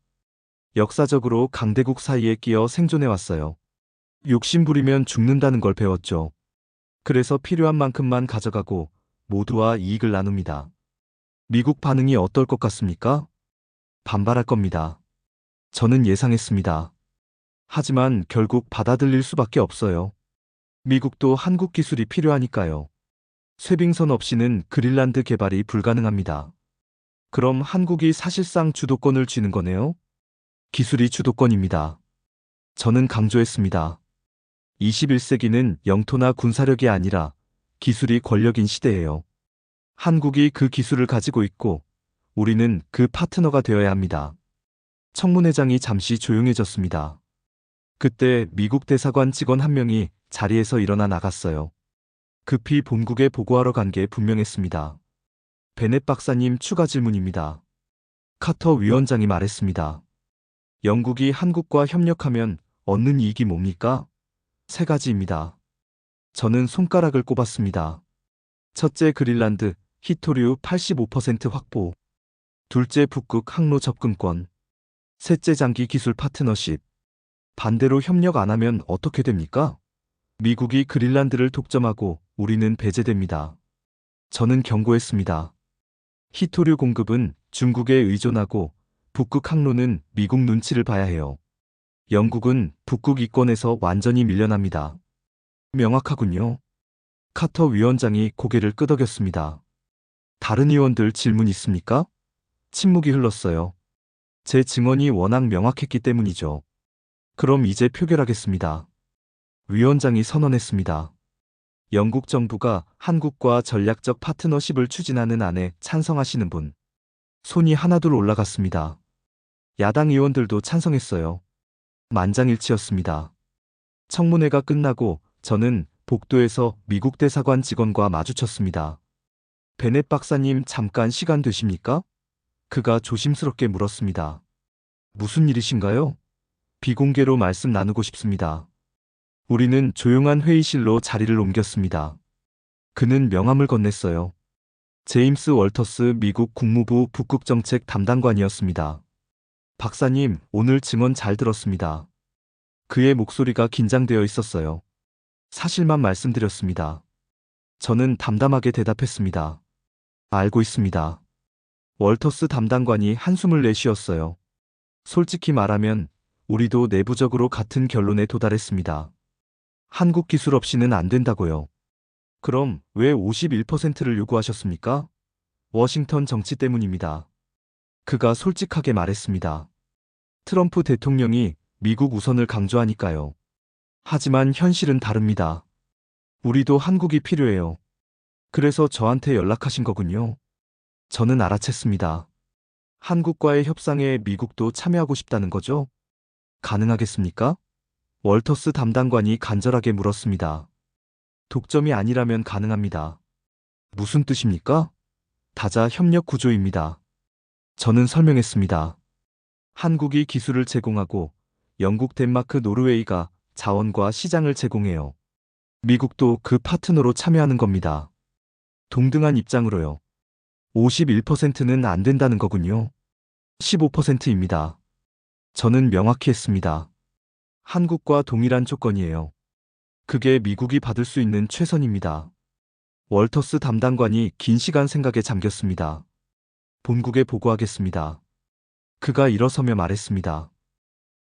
역사적으로 강대국 사이에 끼어 생존해왔어요. 욕심부리면 죽는다는 걸 배웠죠. 그래서 필요한 만큼만 가져가고 모두와 이익을 나눕니다. 미국 반응이 어떨 것 같습니까? 반발할 겁니다. 저는 예상했습니다. 하지만 결국 받아들일 수밖에 없어요. 미국도 한국 기술이 필요하니까요. 쇠빙선 없이는 그린란드 개발이 불가능합니다. 그럼 한국이 사실상 주도권을 쥐는 거네요? 기술이 주도권입니다. 저는 강조했습니다. 21세기는 영토나 군사력이 아니라 기술이 권력인 시대예요. 한국이 그 기술을 가지고 있고 우리는 그 파트너가 되어야 합니다. 청문회장이 잠시 조용해졌습니다. 그때 미국 대사관 직원 한 명이 자리에서 일어나 나갔어요. 급히 본국에 보고하러 간 게 분명했습니다. 베넷 박사님 추가 질문입니다. 카터 위원장이 말했습니다. 영국이 한국과 협력하면 얻는 이익이 뭡니까? 세 가지입니다. 저는 손가락을 꼽았습니다. 첫째, 그린란드 히토류 85% 확보. 둘째, 북극 항로 접근권. 셋째, 장기 기술 파트너십. 반대로 협력 안 하면 어떻게 됩니까? 미국이 그린란드를 독점하고 우리는 배제됩니다. 저는 경고했습니다. 히토류 공급은 중국에 의존하고 북극 항로는 미국 눈치를 봐야 해요. 영국은 북극 이권에서 완전히 밀려납니다. 명확하군요. 카터 위원장이 고개를 끄덕였습니다. 다른 의원들 질문 있습니까? 침묵이 흘렀어요. 제 증언이 워낙 명확했기 때문이죠. 그럼 이제 표결하겠습니다. 위원장이 선언했습니다. 영국 정부가 한국과 전략적 파트너십을 추진하는 안에 찬성하시는 분. 손이 하나둘 올라갔습니다. 야당 의원들도 찬성했어요. 만장일치였습니다. 청문회가 끝나고 저는 복도에서 미국 대사관 직원과 마주쳤습니다. 베넷 박사님 잠깐 시간 되십니까? 그가 조심스럽게 물었습니다. 무슨 일이신가요? 비공개로 말씀 나누고 싶습니다. 우리는 조용한 회의실로 자리를 옮겼습니다. 그는 명함을 건넸어요. 제임스 월터스 미국 국무부 북극정책 담당관이었습니다. 박사님, 오늘 증언 잘 들었습니다. 그의 목소리가 긴장되어 있었어요. 사실만 말씀드렸습니다. 저는 담담하게 대답했습니다. 알고 있습니다. 월터스 담당관이 한숨을 내쉬었어요. 솔직히 말하면 우리도 내부적으로 같은 결론에 도달했습니다. 한국 기술 없이는 안 된다고요. 그럼 왜 51%를 요구하셨습니까? 워싱턴 정치 때문입니다. 그가 솔직하게 말했습니다. 트럼프 대통령이 미국 우선을 강조하니까요. 하지만 현실은 다릅니다. 우리도 한국이 필요해요. 그래서 저한테 연락하신 거군요. 저는 알아챘습니다. 한국과의 협상에 미국도 참여하고 싶다는 거죠? 가능하겠습니까? 월터스 담당관이 간절하게 물었습니다. 독점이 아니라면 가능합니다. 무슨 뜻입니까? 다자 협력 구조입니다. 저는 설명했습니다. 한국이 기술을 제공하고 영국, 덴마크, 노르웨이가 자원과 시장을 제공해요. 미국도 그 파트너로 참여하는 겁니다. 동등한 입장으로요. 51%는 안 된다는 거군요. 15%입니다. 저는 명확히 했습니다. 한국과 동일한 조건이에요. 그게 미국이 받을 수 있는 최선입니다. 월터스 담당관이 긴 시간 생각에 잠겼습니다. 본국에 보고하겠습니다. 그가 일어서며 말했습니다.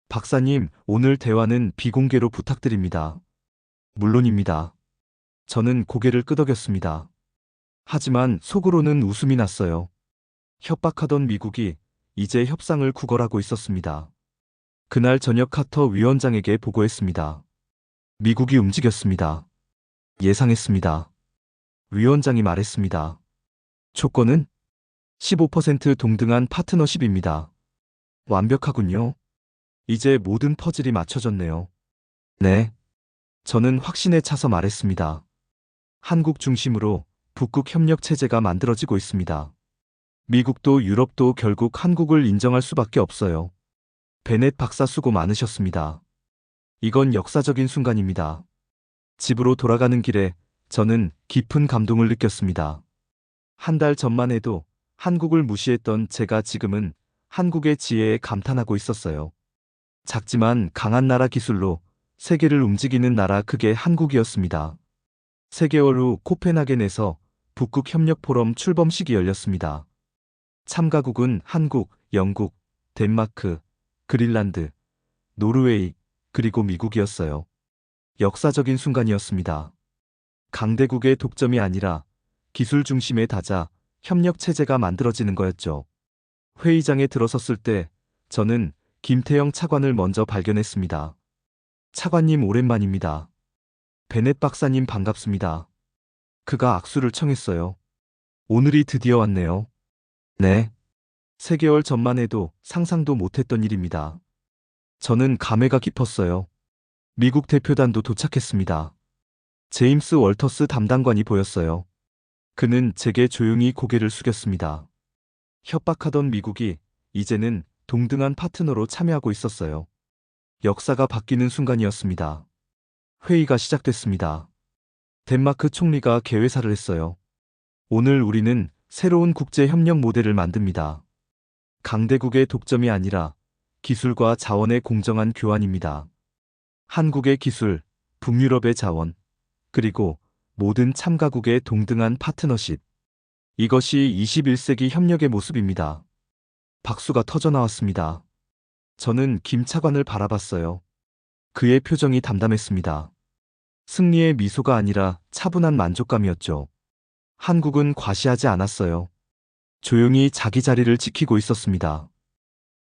박사님, 오늘 대화는 비공개로 부탁드립니다. 물론입니다. 저는 고개를 끄덕였습니다. 하지만 속으로는 웃음이 났어요. 협박하던 미국이 이제 협상을 구걸하고 있었습니다. 그날 저녁 카터 위원장에게 보고했습니다. 미국이 움직였습니다. 예상했습니다. 위원장이 말했습니다. 조건은 15% 동등한 파트너십입니다. 완벽하군요. 이제 모든 퍼즐이 맞춰졌네요. 네. 저는 확신에 차서 말했습니다. 한국 중심으로 북극 협력 체제가 만들어지고 있습니다. 미국도 유럽도 결국 한국을 인정할 수밖에 없어요. 베넷 박사 수고 많으셨습니다. 이건 역사적인 순간입니다. 집으로 돌아가는 길에 저는 깊은 감동을 느꼈습니다. 한 달 전만 해도 한국을 무시했던 제가 지금은 한국의 지혜에 감탄하고 있었어요. 작지만 강한 나라 기술로 세계를 움직이는 나라, 그게 한국이었습니다. 3개월 후 코펜하겐에서 북극 협력 포럼 출범식이 열렸습니다. 참가국은 한국, 영국, 덴마크, 그린란드, 노르웨이, 그리고 미국이었어요. 역사적인 순간이었습니다. 강대국의 독점이 아니라 기술 중심의 다자 협력 체제가 만들어지는 거였죠. 회의장에 들어섰을 때 저는 김태영 차관을 먼저 발견했습니다. 차관님, 오랜만입니다. 베넷 박사님, 반갑습니다. 그가 악수를 청했어요. 오늘이 드디어 왔네요. 네. 3개월 전만 해도 상상도 못했던 일입니다. 저는 감회가 깊었어요. 미국 대표단도 도착했습니다. 제임스 월터스 담당관이 보였어요. 그는 제게 조용히 고개를 숙였습니다. 협박하던 미국이 이제는 동등한 파트너로 참여하고 있었어요. 역사가 바뀌는 순간이었습니다. 회의가 시작됐습니다. 덴마크 총리가 개회사를 했어요. 오늘 우리는 새로운 국제 협력 모델을 만듭니다. 강대국의 독점이 아니라 기술과 자원의 공정한 교환입니다. 한국의 기술, 북유럽의 자원, 그리고 모든 참가국의 동등한 파트너십. 이것이 21세기 협력의 모습입니다. 박수가 터져나왔습니다. 저는 김 차관을 바라봤어요. 그의 표정이 담담했습니다. 승리의 미소가 아니라 차분한 만족감이었죠. 한국은 과시하지 않았어요. 조용히 자기 자리를 지키고 있었습니다.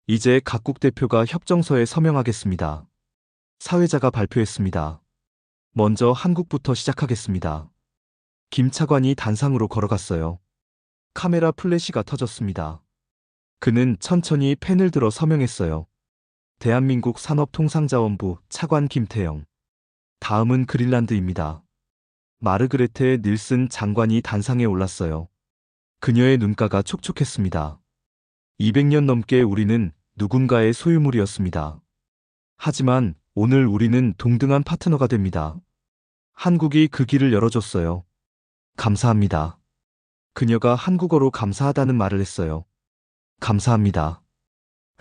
이제 각국 대표가 협정서에 서명하겠습니다. 사회자가 발표했습니다. 먼저 한국부터 시작하겠습니다. 김 차관이 단상으로 걸어갔어요. 카메라 플래시가 터졌습니다. 그는 천천히 펜을 들어 서명했어요. 대한민국 산업통상자원부 차관 김태영. 다음은 그린란드입니다. 마르그레테 닐슨 장관이 단상에 올랐어요. 그녀의 눈가가 촉촉했습니다. 200년 넘게 우리는 누군가의 소유물이었습니다. 하지만 오늘 우리는 동등한 파트너가 됩니다. 한국이 그 길을 열어줬어요. 감사합니다. 그녀가 한국어로 감사하다는 말을 했어요. 감사합니다.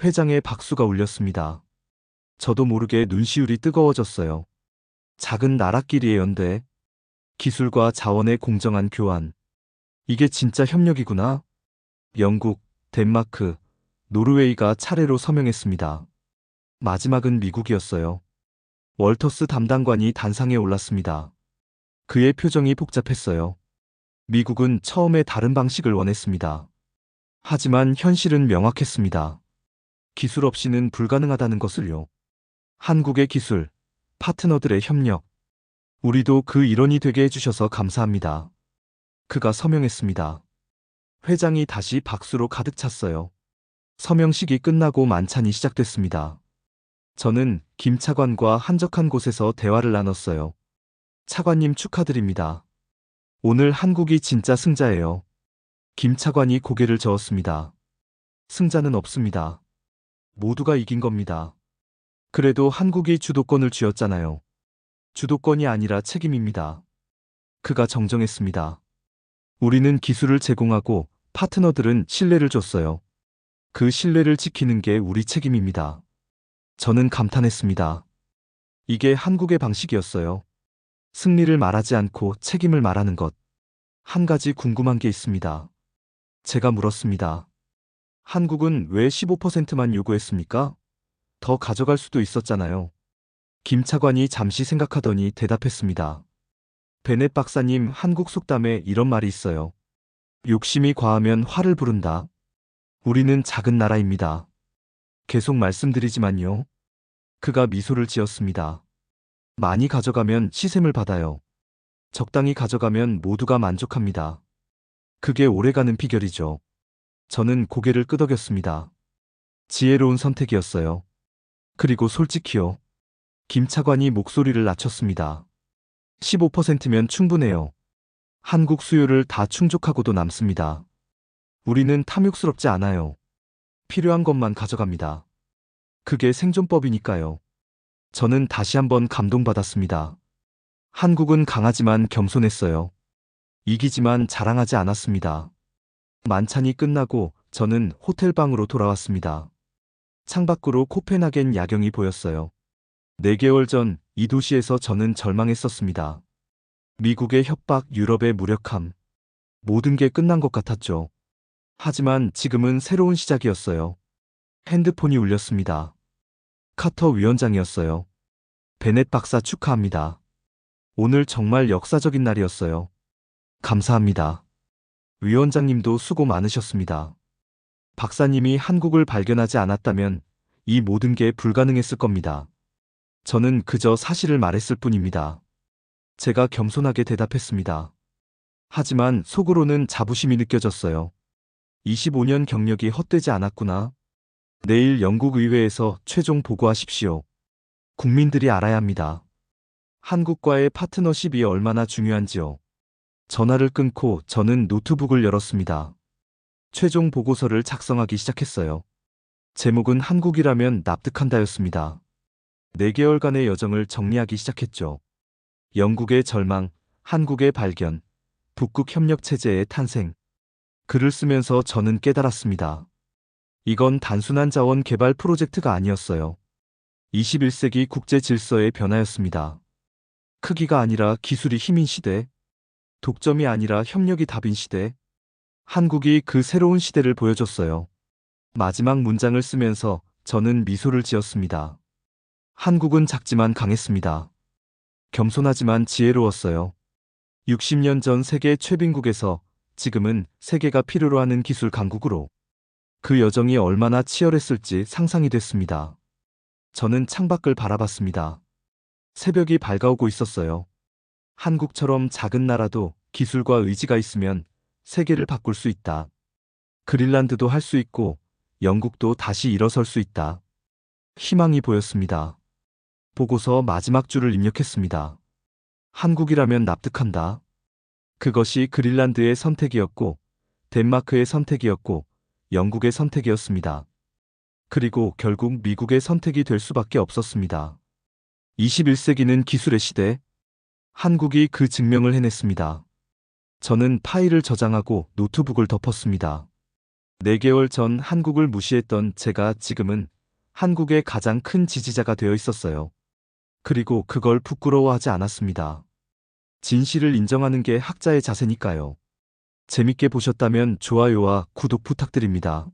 회장의 박수가 울렸습니다. 저도 모르게 눈시울이 뜨거워졌어요. 작은 나라끼리의 연대, 기술과 자원의 공정한 교환. 이게 진짜 협력이구나. 영국, 덴마크, 노르웨이가 차례로 서명했습니다. 마지막은 미국이었어요. 월터스 담당관이 단상에 올랐습니다. 그의 표정이 복잡했어요. 미국은 처음에 다른 방식을 원했습니다. 하지만 현실은 명확했습니다. 기술 없이는 불가능하다는 것을요. 한국의 기술, 파트너들의 협력. 우리도 그 일원이 되게 해주셔서 감사합니다. 그가 서명했습니다. 회장이 다시 박수로 가득 찼어요. 서명식이 끝나고 만찬이 시작됐습니다. 저는 김 차관과 한적한 곳에서 대화를 나눴어요. 차관님, 축하드립니다. 오늘 한국이 진짜 승자예요. 김 차관이 고개를 저었습니다. 승자는 없습니다. 모두가 이긴 겁니다. 그래도 한국이 주도권을 쥐었잖아요. 주도권이 아니라 책임입니다. 그가 정정했습니다. 우리는 기술을 제공하고 파트너들은 신뢰를 줬어요. 그 신뢰를 지키는 게 우리 책임입니다. 저는 감탄했습니다. 이게 한국의 방식이었어요. 승리를 말하지 않고 책임을 말하는 것. 한 가지 궁금한 게 있습니다. 제가 물었습니다. 한국은 왜 15%만 요구했습니까? 더 가져갈 수도 있었잖아요. 김 차관이 잠시 생각하더니 대답했습니다. 베넷 박사님, 한국 속담에 이런 말이 있어요. 욕심이 과하면 화를 부른다. 우리는 작은 나라입니다. 계속 말씀드리지만요. 그가 미소를 지었습니다. 많이 가져가면 시샘을 받아요. 적당히 가져가면 모두가 만족합니다. 그게 오래가는 비결이죠. 저는 고개를 끄덕였습니다. 지혜로운 선택이었어요. 그리고 솔직히요. 김 차관이 목소리를 낮췄습니다. 15%면 충분해요. 한국 수요를 다 충족하고도 남습니다. 우리는 탐욕스럽지 않아요. 필요한 것만 가져갑니다. 그게 생존법이니까요. 저는 다시 한번 감동받았습니다. 한국은 강하지만 겸손했어요. 이기지만 자랑하지 않았습니다. 만찬이 끝나고 저는 호텔방으로 돌아왔습니다. 창밖으로 코펜하겐 야경이 보였어요. 4개월 전 이 도시에서 저는 절망했었습니다. 미국의 협박, 유럽의 무력함. 모든 게 끝난 것 같았죠. 하지만 지금은 새로운 시작이었어요. 핸드폰이 울렸습니다. 카터 위원장이었어요. 베넷 박사 축하합니다. 오늘 정말 역사적인 날이었어요. 감사합니다. 위원장님도 수고 많으셨습니다. 박사님이 한국을 발견하지 않았다면 이 모든 게 불가능했을 겁니다. 저는 그저 사실을 말했을 뿐입니다. 제가 겸손하게 대답했습니다. 하지만 속으로는 자부심이 느껴졌어요. 25년 경력이 헛되지 않았구나. 내일 영국 의회에서 최종 보고하십시오. 국민들이 알아야 합니다. 한국과의 파트너십이 얼마나 중요한지요. 전화를 끊고 저는 노트북을 열었습니다. 최종 보고서를 작성하기 시작했어요. 제목은 한국이라면 납득한다였습니다. 4개월간의 여정을 정리하기 시작했죠. 영국의 절망, 한국의 발견, 북극 협력 체제의 탄생. 글을 쓰면서 저는 깨달았습니다. 이건 단순한 자원 개발 프로젝트가 아니었어요. 21세기 국제 질서의 변화였습니다. 크기가 아니라 기술이 힘인 시대, 독점이 아니라 협력이 답인 시대. 한국이 그 새로운 시대를 보여줬어요. 마지막 문장을 쓰면서 저는 미소를 지었습니다. 한국은 작지만 강했습니다. 겸손하지만 지혜로웠어요. 60년 전 세계 최빈국에서 지금은 세계가 필요로 하는 기술 강국으로. 그 여정이 얼마나 치열했을지 상상이 됐습니다. 저는 창밖을 바라봤습니다. 새벽이 밝아오고 있었어요. 한국처럼 작은 나라도 기술과 의지가 있으면 세계를 바꿀 수 있다. 그린란드도 할 수 있고 영국도 다시 일어설 수 있다. 희망이 보였습니다. 보고서 마지막 줄을 입력했습니다. 한국이라면 납득한다. 그것이 그린란드의 선택이었고 덴마크의 선택이었고 영국의 선택이었습니다. 그리고 결국 미국의 선택이 될 수밖에 없었습니다. 21세기는 기술의 시대. 한국이 그 증명을 해냈습니다. 저는 파일을 저장하고 노트북을 덮었습니다. 4개월 전 한국을 무시했던 제가 지금은 한국의 가장 큰 지지자가 되어 있었어요. 그리고 그걸 부끄러워하지 않았습니다. 진실을 인정하는 게 학자의 자세니까요. 재밌게 보셨다면 좋아요와 구독 부탁드립니다.